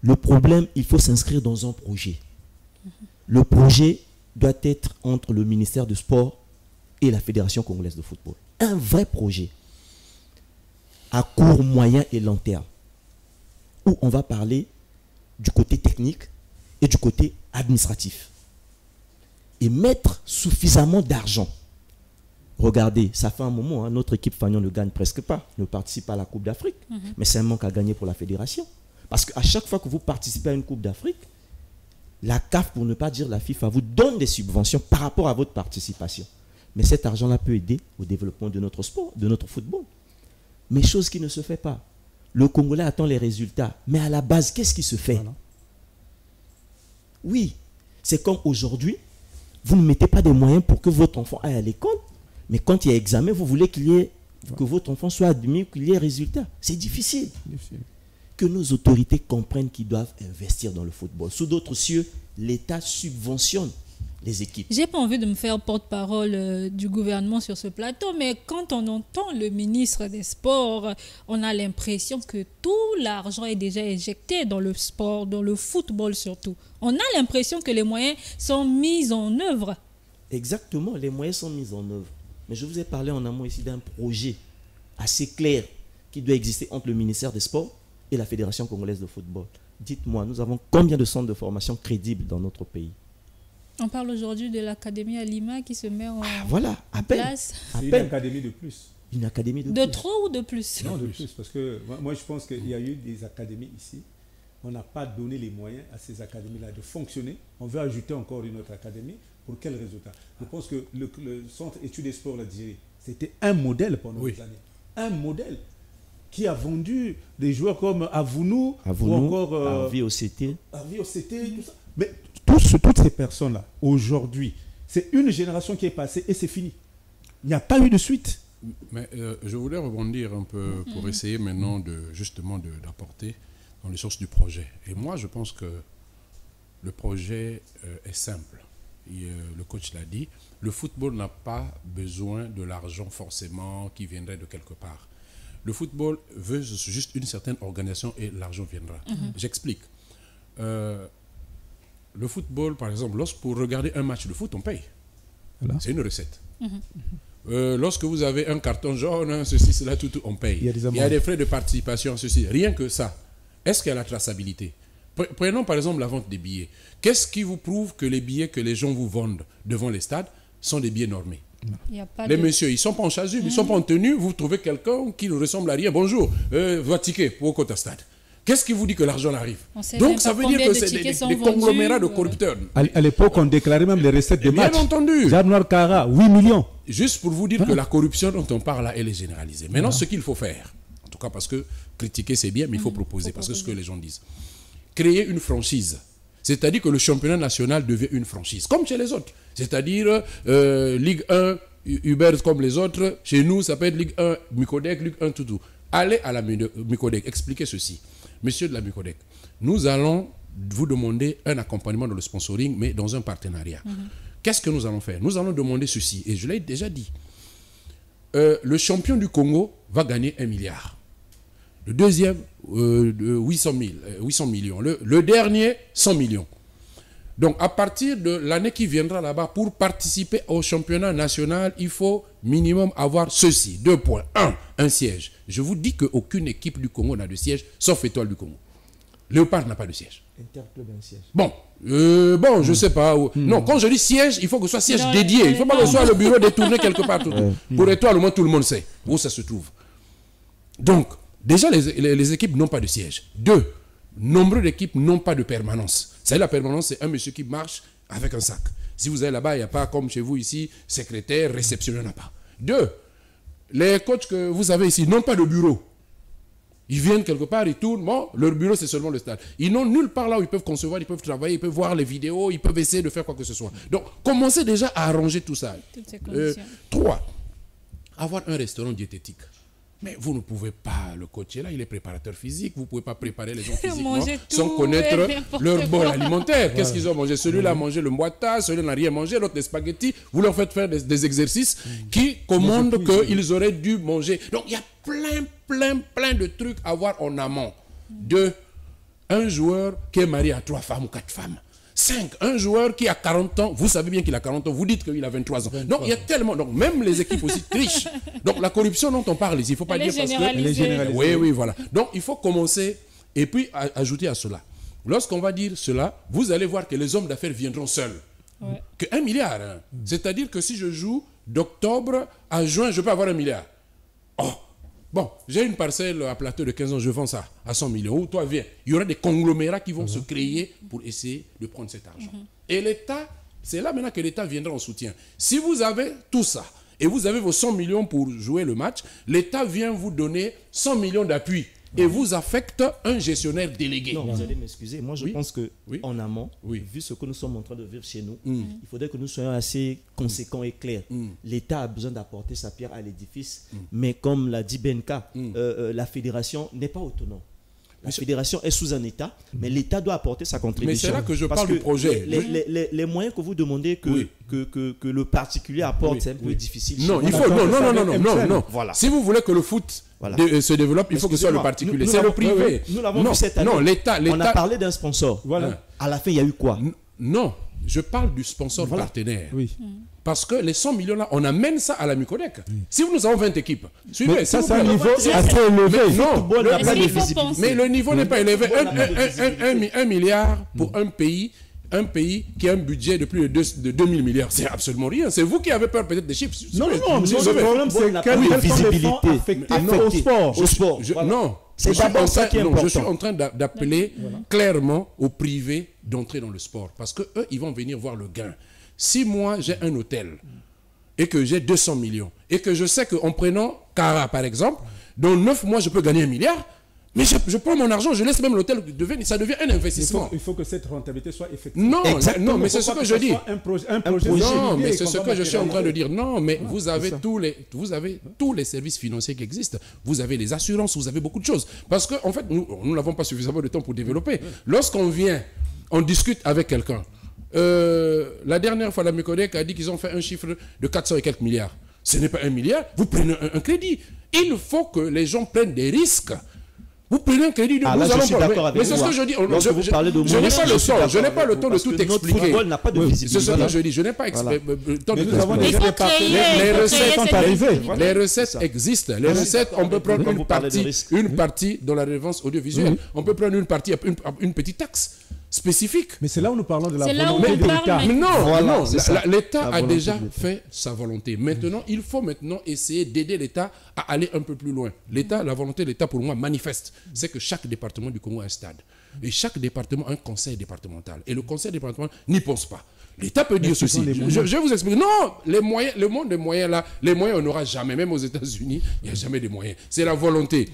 Le problème, il faut s'inscrire dans un projet. Le projet doit être entre le ministère du Sport et la Fédération congolaise de football. Un vrai projet à court, moyen et long terme, où on va parler du côté technique et du côté administratif. Et mettre suffisamment d'argent. Regardez, ça fait un moment, hein, notre équipe Fagnon ne gagne presque pas, ne participe pas à la Coupe d'Afrique, mais c'est un manque à gagner pour la fédération. Parce qu'à chaque fois que vous participez à une Coupe d'Afrique, la CAF, pour ne pas dire la FIFA, vous donne des subventions par rapport à votre participation. Mais cet argent-là peut aider au développement de notre sport, de notre football. Mais chose qui ne se fait pas. Le Congolais attend les résultats. Mais à la base, qu'est-ce qui se fait? Voilà. Oui, c'est comme aujourd'hui, vous ne mettez pas des moyens pour que votre enfant aille à l'école. Mais quand il y a examen, vous voulez que votre enfant soit admis, qu'il y ait résultat. C'est difficile. Que nos autorités comprennent qu'ils doivent investir dans le football. Sous d'autres cieux, l'État subventionne les équipes. J'ai pas envie de me faire porte-parole du gouvernement sur ce plateau, mais quand on entend le ministre des Sports, on a l'impression que tout l'argent est déjà injecté dans le sport, dans le football surtout. On a l'impression que les moyens sont mis en œuvre. Exactement, les moyens sont mis en œuvre. Mais je vous ai parlé en amont ici d'un projet assez clair qui doit exister entre le ministère des Sports et la Fédération congolaise de football. Dites-moi, nous avons combien de centres de formation crédibles dans notre pays? On parle aujourd'hui de l'académie à Lima qui se met en place. C'est une académie de plus. Une académie de plus. De trop ou de plus? Non, de plus. Parce que moi, je pense qu'il y a eu des académies ici. On n'a pas donné les moyens à ces académies-là de fonctionner. On veut ajouter encore une autre académie. Pour quel résultat? Je pense que le centre études et sports d'Algérie, c'était un modèle pendant des années. Un modèle qui a vendu des joueurs comme Avounou ou encore Arvi OCT, tout ça. Mais toutes ces personnes-là, aujourd'hui, c'est une génération qui est passée et c'est fini. Il n'y a pas eu de suite. Mais je voulais rebondir un peu pour essayer maintenant d'apporter dans les sources du projet. Et moi, je pense que le projet est simple. Le coach l'a dit, le football n'a pas besoin de l'argent forcément qui viendrait de quelque part. Le football veut juste une certaine organisation et l'argent viendra. J'explique. Le football, par exemple, pour regarder un match de foot, on paye. Voilà. C'est une recette. Lorsque vous avez un carton jaune, ceci, cela, tout, on paye. Il y a des frais de participation, ceci. Rien que ça. Est-ce qu'il y a la traçabilité? Prenons par exemple la vente des billets. Qu'est-ce qui vous prouve que les billets que les gens vous vendent devant les stades sont des billets normés? Les messieurs, ils ne sont pas en chasuble, ils ne sont pas en tenue. Vous trouvez quelqu'un qui ne ressemble à rien. Bonjour, votre ticket pour au stade. Qu'est-ce qui vous dit que l'argent arrive? Donc ça veut dire que c'est des conglomérats de corrupteurs. À l'époque, on déclarait même les recettes de match. Bien entendu. Janoir Kara, 8 millions. Juste pour vous dire que la corruption dont on parle là, elle est généralisée. Maintenant, ce qu'il faut faire, en tout cas parce que critiquer c'est bien, mais il faut proposer, parce que c'est ce que les gens disent. Créer une franchise. C'est-à-dire que le championnat national devient une franchise, comme chez les autres. C'est-à-dire Ligue 1, Uber comme les autres. Chez nous, ça peut être Ligue 1, Micodec, Ligue 1, tout. Allez à la Micodec, expliquez ceci. Monsieur de la Micodec, nous allons vous demander un accompagnement dans le sponsoring, mais dans un partenariat. Qu'est-ce que nous allons faire? Nous allons demander ceci, et je l'ai déjà dit. Le champion du Congo va gagner 1 milliard. Le deuxième, 800 millions. Le dernier, 100 millions. Donc, à partir de l'année qui viendra là-bas, pour participer au championnat national, il faut minimum avoir ceci. 2 points. 1, un siège. Je vous dis qu'aucune équipe du Congo n'a de siège, sauf Étoile du Congo. Léopard n'a pas de siège. Interclub un siège. Bon, je sais pas. Non, quand je dis siège, il faut que ce soit siège dédié. Il ne faut pas que ce soit le bureau détourné quelque part. Pour Étoile, au moins tout le monde sait où ça se trouve. Donc, déjà, les équipes n'ont pas de siège. 2, nombreux d'équipes n'ont pas de permanence. La permanence, c'est un monsieur qui marche avec un sac. Si vous allez là-bas, il n'y a pas comme chez vous ici, secrétaire, réceptionneur, n'a pas. 2, les coachs que vous avez ici n'ont pas de bureau. Ils viennent quelque part, ils tournent. Bon, leur bureau, c'est seulement le stade. Ils n'ont nulle part là où ils peuvent concevoir, ils peuvent travailler, ils peuvent voir les vidéos, ils peuvent essayer de faire quoi que ce soit. Donc, commencez déjà à arranger tout ça. 3, avoir un restaurant diététique. Mais vous ne pouvez pas le coacher là, il est préparateur physique, vous ne pouvez pas préparer les gens physiquement sans connaître leur bol alimentaire. Qu'est-ce qu'ils ont mangé? Celui-là a mangé le moita, celui-là n'a rien mangé, l'autre des spaghettis. Vous leur faites faire des exercices qui commandent qu'ils auraient dû manger. Donc il y a plein de trucs à voir en amont. 2, un joueur qui est marié à 3 femmes ou 4 femmes. 5, un joueur qui a 40 ans, vous savez bien qu'il a 40 ans, vous dites qu'il a 23 ans. Donc, il y a tellement... Donc, même les équipes aussi trichent. Donc, la corruption dont on parle ici, il ne faut pas dire parce que... Elle est généralisée. Oui, voilà. Donc, il faut commencer et puis ajouter à cela. Lorsqu'on va dire cela, vous allez voir que les hommes d'affaires viendront seuls. Ouais. Que 1 milliard. Hein. C'est-à-dire que si je joue d'octobre à juin, je peux avoir 1 milliard. Oh! Bon, j'ai une parcelle à Plateau de 15 ans, je vends ça à 100 millions. Ou toi, viens. Il y aura des conglomérats qui vont se créer pour essayer de prendre cet argent. Et l'État, c'est là maintenant que l'État viendra en soutien. Si vous avez tout ça, et vous avez vos 100 millions pour jouer le match, l'État vient vous donner 100 millions d'appui. Et vous affecte un gestionnaire délégué. Non, vous allez m'excuser. Moi, je pense qu'en amont, vu ce que nous sommes en train de vivre chez nous, il faudrait que nous soyons assez conséquents et clairs. L'État a besoin d'apporter sa pierre à l'édifice, mais comme l'a dit Benka, la fédération n'est pas autonome. La fédération est sous un État, mais l'État doit apporter sa contribution. Mais c'est là que je parle du projet. Les moyens que vous demandez que le particulier apporte, c'est un peu difficile. Non, il faut, non. Voilà. Si vous voulez que le foot se développe, il faut que ce soit le particulier. C'est le privé. Nous l'avons vu cette année. Non, l'État. On a parlé d'un sponsor. Voilà. À la fin, il y a eu quoi? Non, je parle du sponsor partenaire. Oui. Parce que les 100 millions là, on amène ça à la Micodec. Si nous avons 20 équipes, suivez. Ça, c'est un niveau assez élevé. Mais le niveau n'est pas élevé. 1 milliard pour un pays qui a un budget de plus de 2000 milliards, c'est absolument rien. C'est vous qui avez peur peut-être des chiffres. Non, le problème c'est quelle visibilité affectée au sport. Non, c'est d'abord ça qui est important. Je suis en train d'appeler clairement aux privés d'entrer dans le sport. Parce qu'eux, ils vont venir voir le gain. Si moi, j'ai un hôtel et que j'ai 200 millions et que je sais qu'en prenant Cara, par exemple, dans 9 mois, je peux gagner 1 milliard, mais je prends mon argent, je laisse même l'hôtel, ça devient un investissement. Il faut que cette rentabilité soit effective. Non, mais c'est ce que je dis. Non, mais c'est ce que je suis en train de dire. Non, mais vous avez tous les services financiers qui existent. Vous avez les assurances, vous avez beaucoup de choses. Parce qu'en fait, nous n'avons pas suffisamment de temps pour développer. Lorsqu'on vient, on discute avec quelqu'un. La dernière fois, la Micodec a dit qu'ils ont fait un chiffre de 400 et quelques milliards. Ce n'est pas 1 milliard, vous prenez un crédit. Il faut que les gens prennent des risques. Vous prenez un crédit, là, je suis d'accord avec vous. Mais c'est ce que je dis. Je n'ai pas le temps de tout expliquer. Notre football n'a pas de visibilité. C'est ce que je dis. Je n'ai pas le temps de tout expliquer. Les recettes existent. Les recettes, on peut prendre une partie dans la redevance audiovisuelle. On peut prendre une petite taxe spécifique. Mais c'est là où nous parlons de la volonté de l'État. Non, l'État a déjà fait sa volonté. Maintenant, il faut essayer d'aider l'État à aller un peu plus loin. La volonté de l'État, pour moi, manifeste. C'est que chaque département du Congo a un stade. Et chaque département a un conseil départemental. Et le conseil départemental n'y pense pas. L'État peut dire ceci. Je vais vous expliquer. Non, le monde des moyens là, les moyens on n'aura jamais. Même aux États-Unis, il n'y a jamais de moyens. C'est la volonté.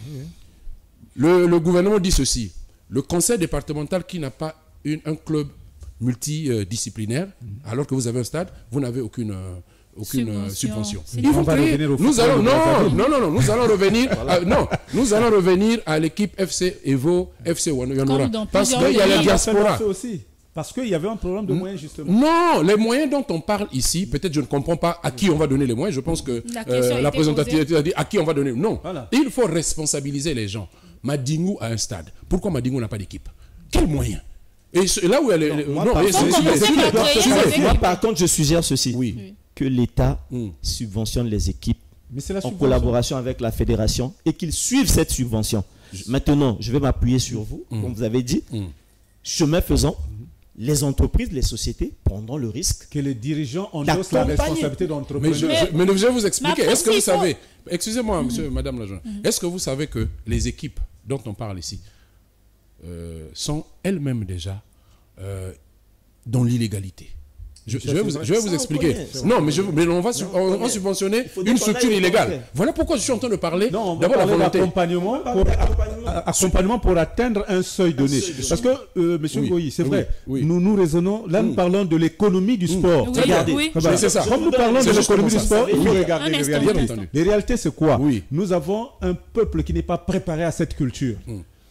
Le gouvernement dit ceci. Le conseil départemental qui n'a pas un club multidisciplinaire, alors que vous avez un stade, vous n'avez aucune subvention. Il faut créer. Nous allons revenir à l'équipe FC Evo, FC Wanyanora. Parce qu'il y a la diaspora. Parce qu'il y avait un problème de moyens, justement. Non, les moyens dont on parle ici, peut-être je ne comprends pas à qui on va donner les moyens. Je pense que la présentatrice a dit à qui on va donner. Non, il faut responsabiliser les gens. Madingou a un stade. Pourquoi Madingou n'a pas d'équipe? Quels moyens? Et là où elle est... Moi, par contre, je suggère ceci. Que l'État subventionne les équipes en collaboration avec la fédération et qu'ils suivent cette subvention. Maintenant, je vais m'appuyer sur vous, comme vous avez dit. chemin faisant, les entreprises, les sociétés prendront le risque. Que les dirigeants endossent la responsabilité d'entrepreneur. Mais je vais vous expliquer. Est-ce que vous savez, excusez-moi, monsieur, madame l'agent, est-ce que vous savez que les équipes dont on parle ici sont elles-mêmes déjà dans l'illégalité? Je vais vous expliquer. Non, mais on va subventionner une structure illégale. Voilà pourquoi je suis en train de parler d'abord la volonté. Accompagnement pour atteindre un seuil donné. Parce que, monsieur Goyi, c'est vrai, nous raisonnons, là nous parlons de l'économie du sport. Oui. C'est ça. Comme nous parlons de l'économie du sport, il faut regarder les instant. réalités. Les réalités, c'est quoi? Oui. Nous avons un peuple qui n'est pas préparé à cette culture.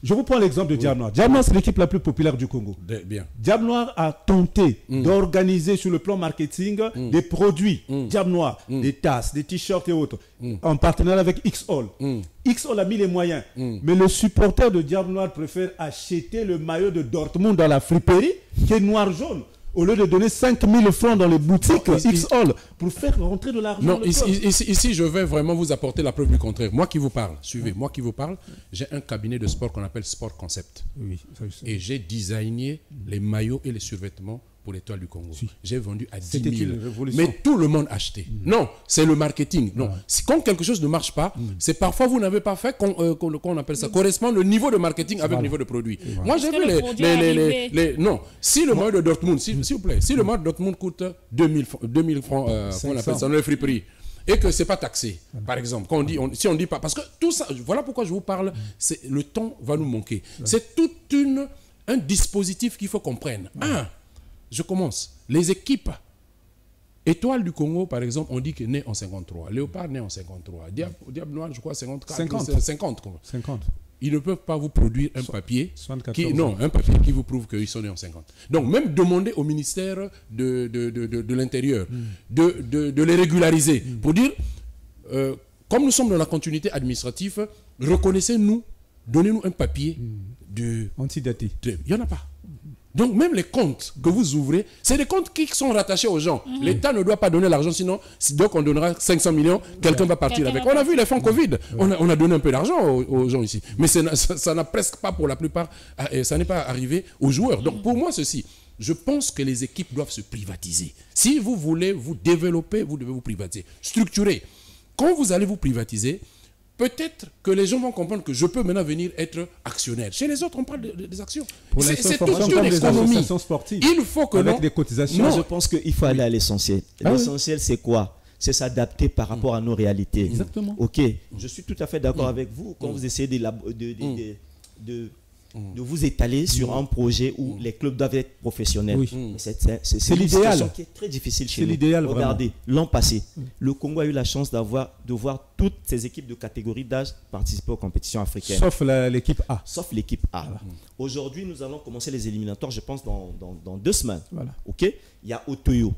Je vous prends l'exemple de Diable Noir. Diable Noir, c'est l'équipe la plus populaire du Congo. Bien. Diable Noir a tenté d'organiser sur le plan marketing des produits Diable Noir, des tasses, des t-shirts et autres, en partenariat avec X-All. X-All a mis les moyens. Mais le supporter de Diable Noir préfère acheter le maillot de Dortmund dans la friperie qui est noir-jaune, au lieu de donner 5000 francs dans les boutiques X-All pour faire rentrer de l'argent. Non, ici, je vais vraiment vous apporter la preuve du contraire. Moi qui vous parle, suivez, moi qui vous parle, j'ai un cabinet de sport qu'on appelle Sport Concept. Oui, ça, je sais. Et j'ai designé les maillots et les survêtements pour l'Étoile du Congo. Si. J'ai vendu à 10 C'était 000. une révolution. Mais tout le monde a acheté. Non, c'est le marketing. Non, quand quelque chose ne marche pas, c'est parfois vous n'avez pas fait qu'on appelle ça correspond le niveau de marketing avec le niveau de produit. Moi j'ai vu les non. Si le maillot de Dortmund, s'il vous plaît, si le maillot de Dortmund coûte 2000 francs, qu'on appelle ça dans le friperie, et que c'est pas taxé, par exemple, si on dit pas, parce que tout ça, voilà pourquoi je vous parle, c'est le temps va nous manquer. C'est tout un dispositif qu'il faut qu'on prenne. Je commence. Les équipes Étoile du Congo, par exemple, on dit qu'il est né en 53. Léopard né en 53. Diable Noir, je crois, 54. 50. Ils ne peuvent pas vous produire un papier un papier qui vous prouve qu'ils sont nés en 50. Donc, même demander au ministère de l'Intérieur de les régulariser pour dire, comme nous sommes dans la continuité administrative, reconnaissez-nous, donnez-nous un papier antidaté. Il n'y en a pas. Donc même les comptes que vous ouvrez, c'est des comptes qui sont rattachés aux gens. L'État ne doit pas donner l'argent, sinon, donc on donnera 500 millions, quelqu'un va partir avec. On a vu les fonds Covid, on a donné un peu d'argent aux gens ici. Mais ça n'a presque pas pour la plupart, ça n'est pas arrivé aux joueurs. Donc pour moi ceci, je pense que les équipes doivent se privatiser. Si vous voulez vous développer, vous devez vous privatiser. Structurer. Quand vous allez vous privatiser, peut-être que les gens vont comprendre que je peux maintenant venir être actionnaire. Chez les autres, on parle des actions. C'est toute une économie. Il faut que avec des cotisations. Je pense qu'il faut aller à l'essentiel. L'essentiel, c'est quoi? C'est s'adapter par rapport à nos réalités. Exactement. Ok, je suis tout à fait d'accord avec vous quand vous essayez de vous étaler sur un projet où les clubs doivent être professionnels. Oui. C'est l'idéal. Qui est très difficile chez nous. C'est l'idéal. Regardez, l'an passé, le Congo a eu la chance de voir toutes ces équipes de catégorie d'âge participer aux compétitions africaines. Sauf l'équipe A. Sauf l'équipe A. Voilà. Aujourd'hui, nous allons commencer les éliminatoires, je pense, dans 2 semaines. Voilà. Ok. Il y a Otoyo,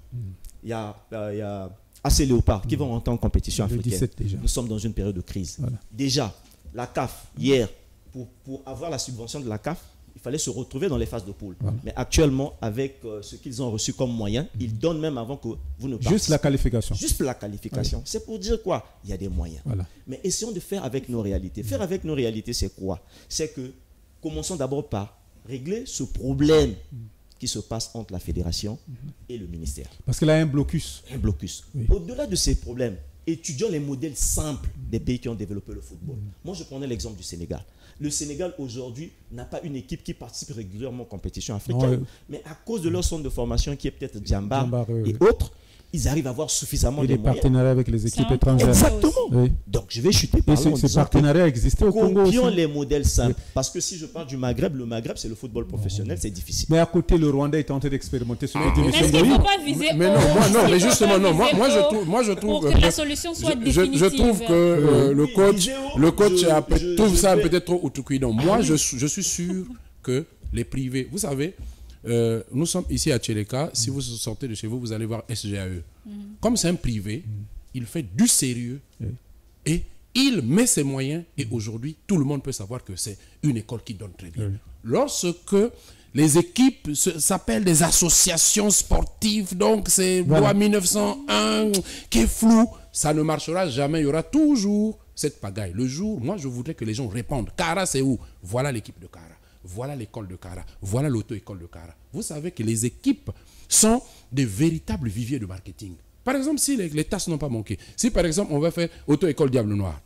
il y a AC Léopard qui vont rentrer en compétition africaine. Nous sommes dans une période de crise. Voilà. Déjà, la CAF, hier, pour avoir la subvention de la CAF, il fallait se retrouver dans les phases de poule. Voilà. Mais actuellement, avec ce qu'ils ont reçu comme moyen, ils donnent même avant que vous ne partiez. Juste la qualification. Juste la qualification. Oui. C'est pour dire quoi? Il y a des moyens. Voilà. Mais essayons de faire avec nos réalités. Faire avec nos réalités, c'est quoi? C'est que, commençons d'abord par régler ce problème qui se passe entre la fédération et le ministère. Parce qu'il y a un blocus. Un blocus. Oui. Au-delà de ces problèmes, étudions les modèles simples des pays qui ont développé le football. Moi, je prenais l'exemple du Sénégal. Le Sénégal, aujourd'hui, n'a pas une équipe qui participe régulièrement aux compétitions africaines. Mais à cause de leur centre de formation qui est peut-être Djambar et autres, ils arrivent à avoir suffisamment de moyens. Et des partenariats avec les équipes étrangères. Exactement. Oui. Donc, je vais chuter par là. Ces partenariats existaient au Congo aussi. Copions les modèles simples. Parce que si je parle du Maghreb, le Maghreb, c'est le football professionnel, c'est difficile. Mais à côté, le Rwanda est tenté d'expérimenter sur les divisions. Est-ce qu'il ne faut pas viser mais justement, non. Moi, je trouve pour que la solution soit définitive. Je trouve que le coach trouve ça peut-être trop outrecuidant. Moi, je suis sûr que les privés, vous savez, nous sommes ici à Tcheleka. Si vous sortez de chez vous, vous allez voir SGAE. Comme c'est un privé, il fait du sérieux et il met ses moyens. Et aujourd'hui, tout le monde peut savoir que c'est une école qui donne très bien. Lorsque les équipes s'appellent des associations sportives, donc c'est loi 1901 qui est floue, ça ne marchera jamais. Il y aura toujours cette pagaille. Le jour, moi, je voudrais que les gens répondent. Kara, c'est où? Voilà l'équipe de Kara. voilà l'école de Kara, voilà l'auto-école de Kara. Vous savez que les équipes sont des véritables viviers de marketing. Par exemple, si les tasses n'ont pas manqué, si par exemple on va faire auto-école Diable Noir,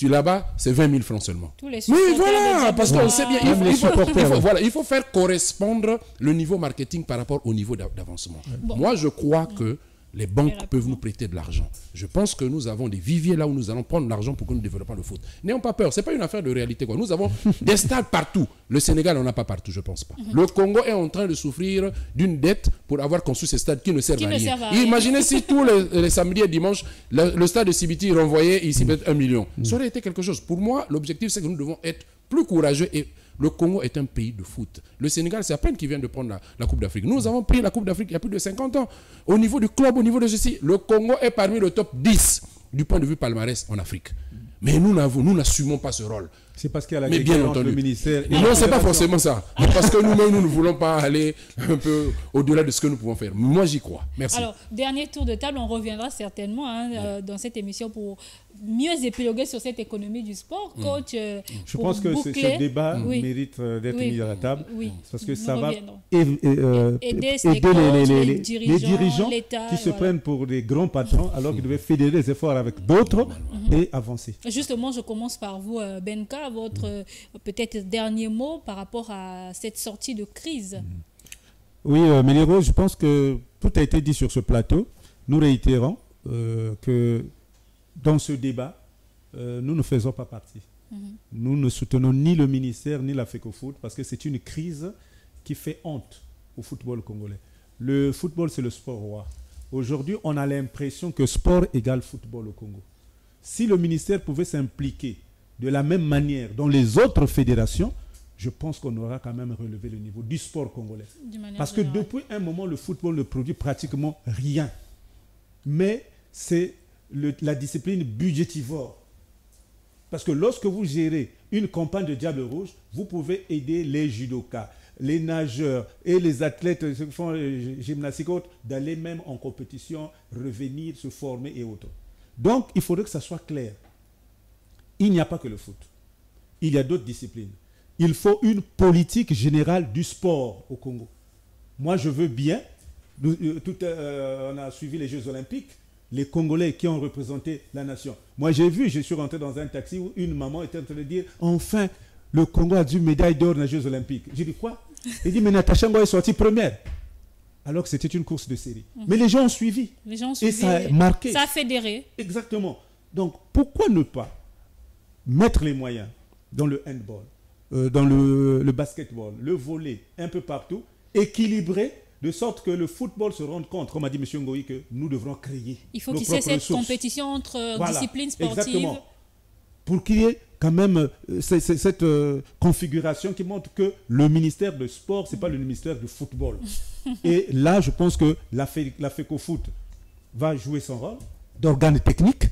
là-bas, c'est 20 000 francs seulement. Tous les Mais supporters voilà, de parce qu'on sait bien, supporters, il faut faire correspondre le niveau marketing par rapport au niveau d'avancement. Bon. Moi, je crois que les banques peuvent nous prêter de l'argent. Je pense que nous avons des viviers là où nous allons prendre l'argent pour que nous développons le foot. N'ayons pas peur, ce n'est pas une affaire de réalité, quoi. Nous avons des stades partout. Le Sénégal, on n'a pas partout, je ne pense pas. Le Congo est en train de souffrir d'une dette pour avoir construit ces stades qui ne servent à rien. Imaginez si tous les samedis et dimanches, le stade de Sibiti renvoyait ici peut-être 1 million. Ça aurait été quelque chose. Pour moi, l'objectif, c'est que nous devons être plus courageux et le Congo est un pays de foot. Le Sénégal, c'est à peine qu'il vient de prendre la Coupe d'Afrique. Nous avons pris la Coupe d'Afrique il y a plus de 50 ans. Au niveau du club, au niveau de ceci, le Congo est parmi le top 10 du point de vue palmarès en Afrique. Mais nous n'assumons pas ce rôle. C'est parce qu'il y a la guerre entre le ministère... Non, ce n'est pas forcément ça. Parce que nous-mêmes, nous ne voulons pas aller un peu au-delà de ce que nous pouvons faire. Moi, j'y crois. Merci. Alors, dernier tour de table, on reviendra certainement dans cette émission pour mieux épiloguer sur cette économie du sport. Coach, je pense que ce débat mérite d'être mis à la table. Oui. Parce que ça va aider les dirigeants qui se prennent pour des grands patrons alors qu'ils devaient fédérer les efforts avec d'autres et avancer. Justement, je commence par vous, Benka. Votre peut-être dernier mot par rapport à cette sortie de crise. Oui, Méliro, je pense que tout a été dit sur ce plateau. Nous réitérons que dans ce débat, nous ne faisons pas partie. Nous ne soutenons ni le ministère ni la FECOFOOT parce que c'est une crise qui fait honte au football congolais. Le football, c'est le sport roi. Aujourd'hui, on a l'impression que sport égale football au Congo. Si le ministère pouvait s'impliquer de la même manière dans les autres fédérations, je pense qu'on aura quand même relevé le niveau du sport congolais. Parce que depuis un moment, le football ne produit pratiquement rien. Mais c'est la discipline budgétivore. Parce que lorsque vous gérez une campagne de Diable Rouge, vous pouvez aider les judokas, les nageurs et les athlètes qui font gymnastique d'aller même en compétition, revenir, se former et autres. Donc, il faudrait que ça soit clair. Il n'y a pas que le foot. Il y a d'autres disciplines. Il faut une politique générale du sport au Congo. Moi, je veux bien. On a suivi les Jeux Olympiques. Les Congolais qui ont représenté la nation. Moi, je suis rentré dans un taxi où une maman était en train de dire « Enfin, le Congo a dû médaille d'or dans les Jeux Olympiques. » J'ai dit « Quoi ?» Il dit « Mais Natacha Ngoy est sortie première. » Alors que c'était une course de série. Mais les gens ont suivi. Et ça a marqué. Ça a fédéré. Exactement. Donc, pourquoi ne pas mettre les moyens dans le handball, dans le basketball, le volley, un peu partout, équilibrer, de sorte que le football se rende compte, comme a dit M. Ngoï, que nous devrons créer. Il faut qu'il y ait cette compétition entre disciplines sportives. Exactement. Pour qu'il y ait quand même cette configuration qui montre que le ministère du sport, ce n'est pas le ministère du football. Et là, je pense que la FECOFOOT va jouer son rôle d'organe technique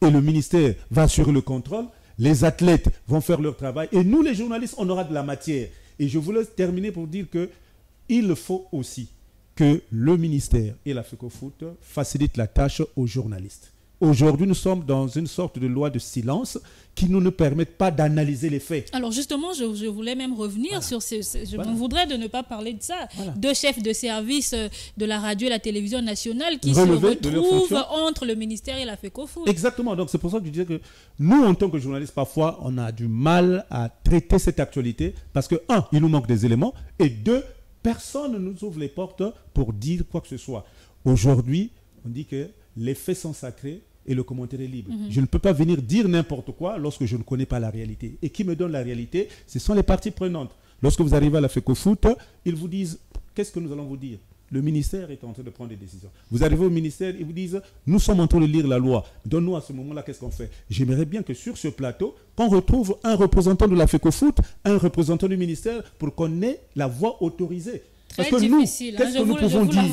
et le ministère va assurer le contrôle. Les athlètes vont faire leur travail et nous, les journalistes, on aura de la matière. Et je voulais terminer pour dire qu'il faut aussi que le ministère et la FECOFOOT facilitent la tâche aux journalistes. Aujourd'hui, nous sommes dans une sorte de loi de silence qui ne nous permettent pas d'analyser les faits. Alors justement, je voulais même revenir sur je me voudrais de ne pas parler de ça. Deux chefs de service de la radio et la télévision nationale qui se retrouvent entre le ministère et la FECOFOOT. Exactement. Donc c'est pour ça que je disais que nous, en tant que journalistes, parfois, on a du mal à traiter cette actualité parce que, un, il nous manque des éléments et deux, personne ne nous ouvre les portes pour dire quoi que ce soit. Aujourd'hui, on dit que les faits sont sacrés et le commentaire est libre. Je ne peux pas venir dire n'importe quoi lorsque je ne connais pas la réalité. Et qui me donne la réalité, ce sont les parties prenantes. Lorsque vous arrivez à la FECOFOOT, ils vous disent, qu'est-ce que nous allons vous dire? Le ministère est en train de prendre des décisions. Vous arrivez au ministère, ils vous disent, nous sommes en train de lire la loi. Donne-nous à ce moment-là, qu'est-ce qu'on fait? J'aimerais bien que sur ce plateau, qu'on retrouve un représentant de la FECOFOOT, un représentant du ministère, pour qu'on ait la voix autorisée. Parce que nous, qu'est-ce que nous pouvons dire?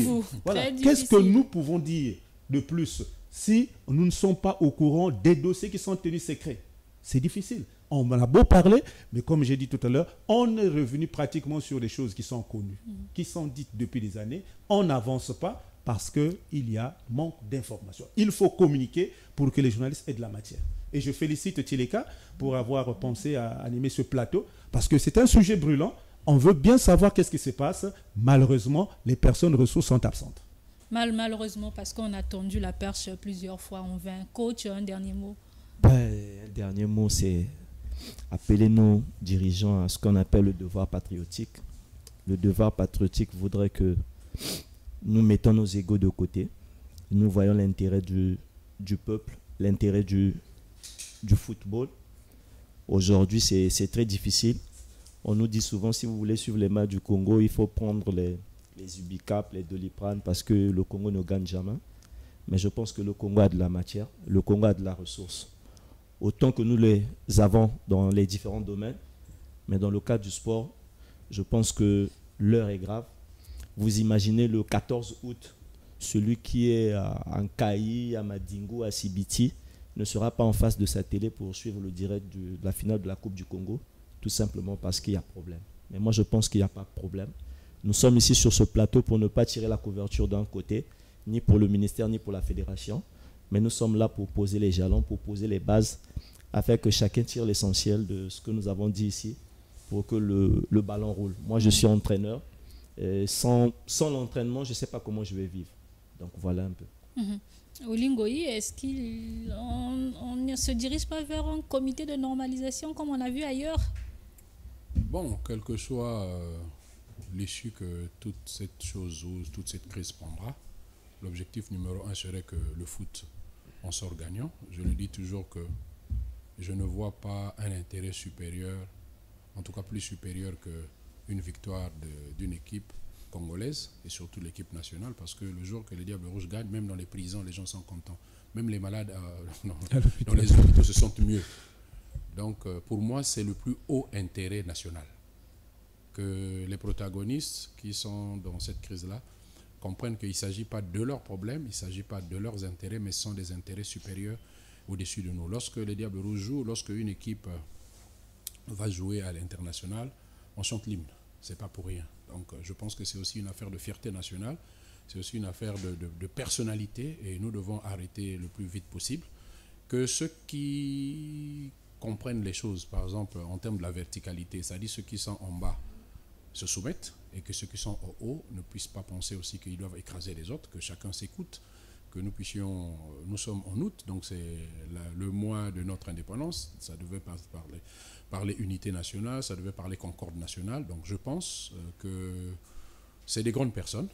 Qu'est-ce que nous pouvons dire de plus si nous ne sommes pas au courant des dossiers qui sont tenus secrets? C'est difficile. On en a beau parler, mais comme j'ai dit tout à l'heure, on est revenu pratiquement sur des choses qui sont connues, qui sont dites depuis des années. On n'avance pas parce qu'il y a manque d'informations. Il faut communiquer pour que les journalistes aient de la matière. Et je félicite Tileka pour avoir pensé à animer ce plateau, parce que c'est un sujet brûlant. On veut bien savoir qu'est-ce qui se passe. Malheureusement, les personnes ressources sont absentes. Malheureusement, parce qu'on a tendu la perche plusieurs fois en vain. Coach, un dernier mot. Un dernier mot, c'est appeler nos dirigeants à ce qu'on appelle le devoir patriotique. Le devoir patriotique voudrait que nous mettons nos égos de côté. Nous voyons l'intérêt du peuple, l'intérêt du football. Aujourd'hui, c'est très difficile. On nous dit souvent, si vous voulez suivre les matchs du Congo, il faut prendre les Ubicap, les Doliprane, parce que le Congo ne gagne jamais. Mais je pense que le Congo a de la matière, le Congo a de la ressource. Autant que nous les avons dans les différents domaines, mais dans le cas du sport, je pense que l'heure est grave. Vous imaginez le 14 août, celui qui est à Nkayi, à Madingo, à Sibiti, ne sera pas en face de sa télé pour suivre le direct de la finale de la Coupe du Congo, tout simplement parce qu'il y a problème. Mais moi, je pense qu'il n'y a pas de problème. Nous sommes ici sur ce plateau pour ne pas tirer la couverture d'un côté, ni pour le ministère, ni pour la fédération. Mais nous sommes là pour poser les jalons, pour poser les bases, afin que chacun tire l'essentiel de ce que nous avons dit ici, pour que le ballon roule. Moi, je suis entraîneur. Sans l'entraînement, je ne sais pas comment je vais vivre. Donc, voilà un peu. Olingoyi, est-ce qu'on ne se dirige pas vers un comité de normalisation comme on a vu ailleurs? Bon, quel que soit l'issue que toute cette chose ou toute cette crise prendra, l'objectif numéro 1 serait que le foot en sort gagnant. Je le dis toujours que je ne vois pas un intérêt supérieur, en tout cas plus supérieur qu'une victoire d'une équipe congolaise et surtout l'équipe nationale, parce que le jour que les Diables Rouges gagnent, même dans les prisons, les gens sont contents. Même les malades dans les hôpitaux se sentent mieux. Donc pour moi, c'est le plus haut intérêt national. Que les protagonistes qui sont dans cette crise-là comprennent qu'il ne s'agit pas de leurs problèmes, il ne s'agit pas de leurs intérêts, mais ce sont des intérêts supérieurs au-dessus de nous. Lorsque les Diables Rouges jouent, lorsque une équipe va jouer à l'international, on chante l'hymne. Ce n'est pas pour rien. Donc je pense que c'est aussi une affaire de fierté nationale, c'est aussi une affaire de personnalité, et nous devons arrêter le plus vite possible. Que ceux qui comprennent les choses, par exemple en termes de la verticalité, c'est-à-dire ceux qui sont en bas, se soumettent, et que ceux qui sont au haut ne puissent pas penser aussi qu'ils doivent écraser les autres, que chacun s'écoute, que nous sommes en août, donc c'est le mois de notre indépendance, ça devait parler unité nationale, ça devait parler concorde nationale, donc je pense que c'est des grandes personnes.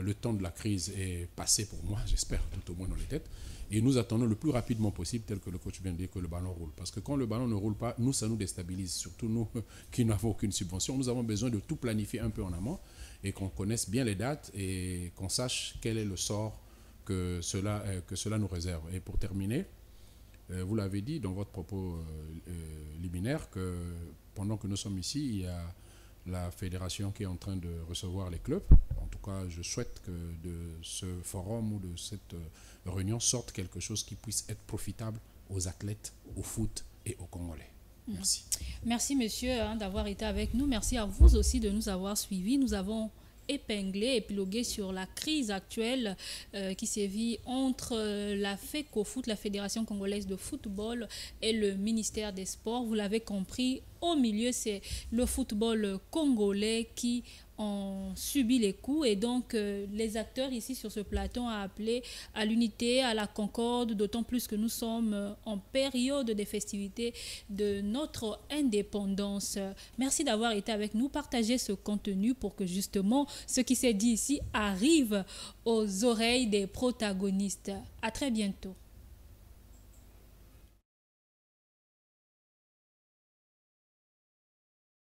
Le temps de la crise est passé pour moi, j'espère, tout au moins dans les têtes, et nous attendons le plus rapidement possible, tel que le coach vient de dire, que le ballon roule. Parce que quand le ballon ne roule pas, nous, ça nous déstabilise, surtout nous qui n'avons aucune subvention. Nous avons besoin de tout planifier un peu en amont, et qu'on connaisse bien les dates, et qu'on sache quel est le sort que cela nous réserve. Et pour terminer, vous l'avez dit dans votre propos liminaire, que pendant que nous sommes ici, il y a la fédération qui est en train de recevoir les clubs. En tout cas, je souhaite que de ce forum ou de cette réunion sorte quelque chose qui puisse être profitable aux athlètes, au foot et aux Congolais. Merci. Merci, monsieur, d'avoir été avec nous. Merci à vous aussi de nous avoir suivis. Nous avons épinglé, épilogué sur la crise actuelle qui sévit entre la FECOFOOT, la Fédération congolaise de football, et le ministère des Sports. Vous l'avez compris, au milieu, c'est le football congolais qui ont subi les coups, et donc les acteurs ici sur ce plateau ont appelé à l'unité, à la concorde, d'autant plus que nous sommes en période des festivités de notre indépendance. Merci d'avoir été avec nous, partagez ce contenu pour que justement ce qui s'est dit ici arrive aux oreilles des protagonistes. À très bientôt.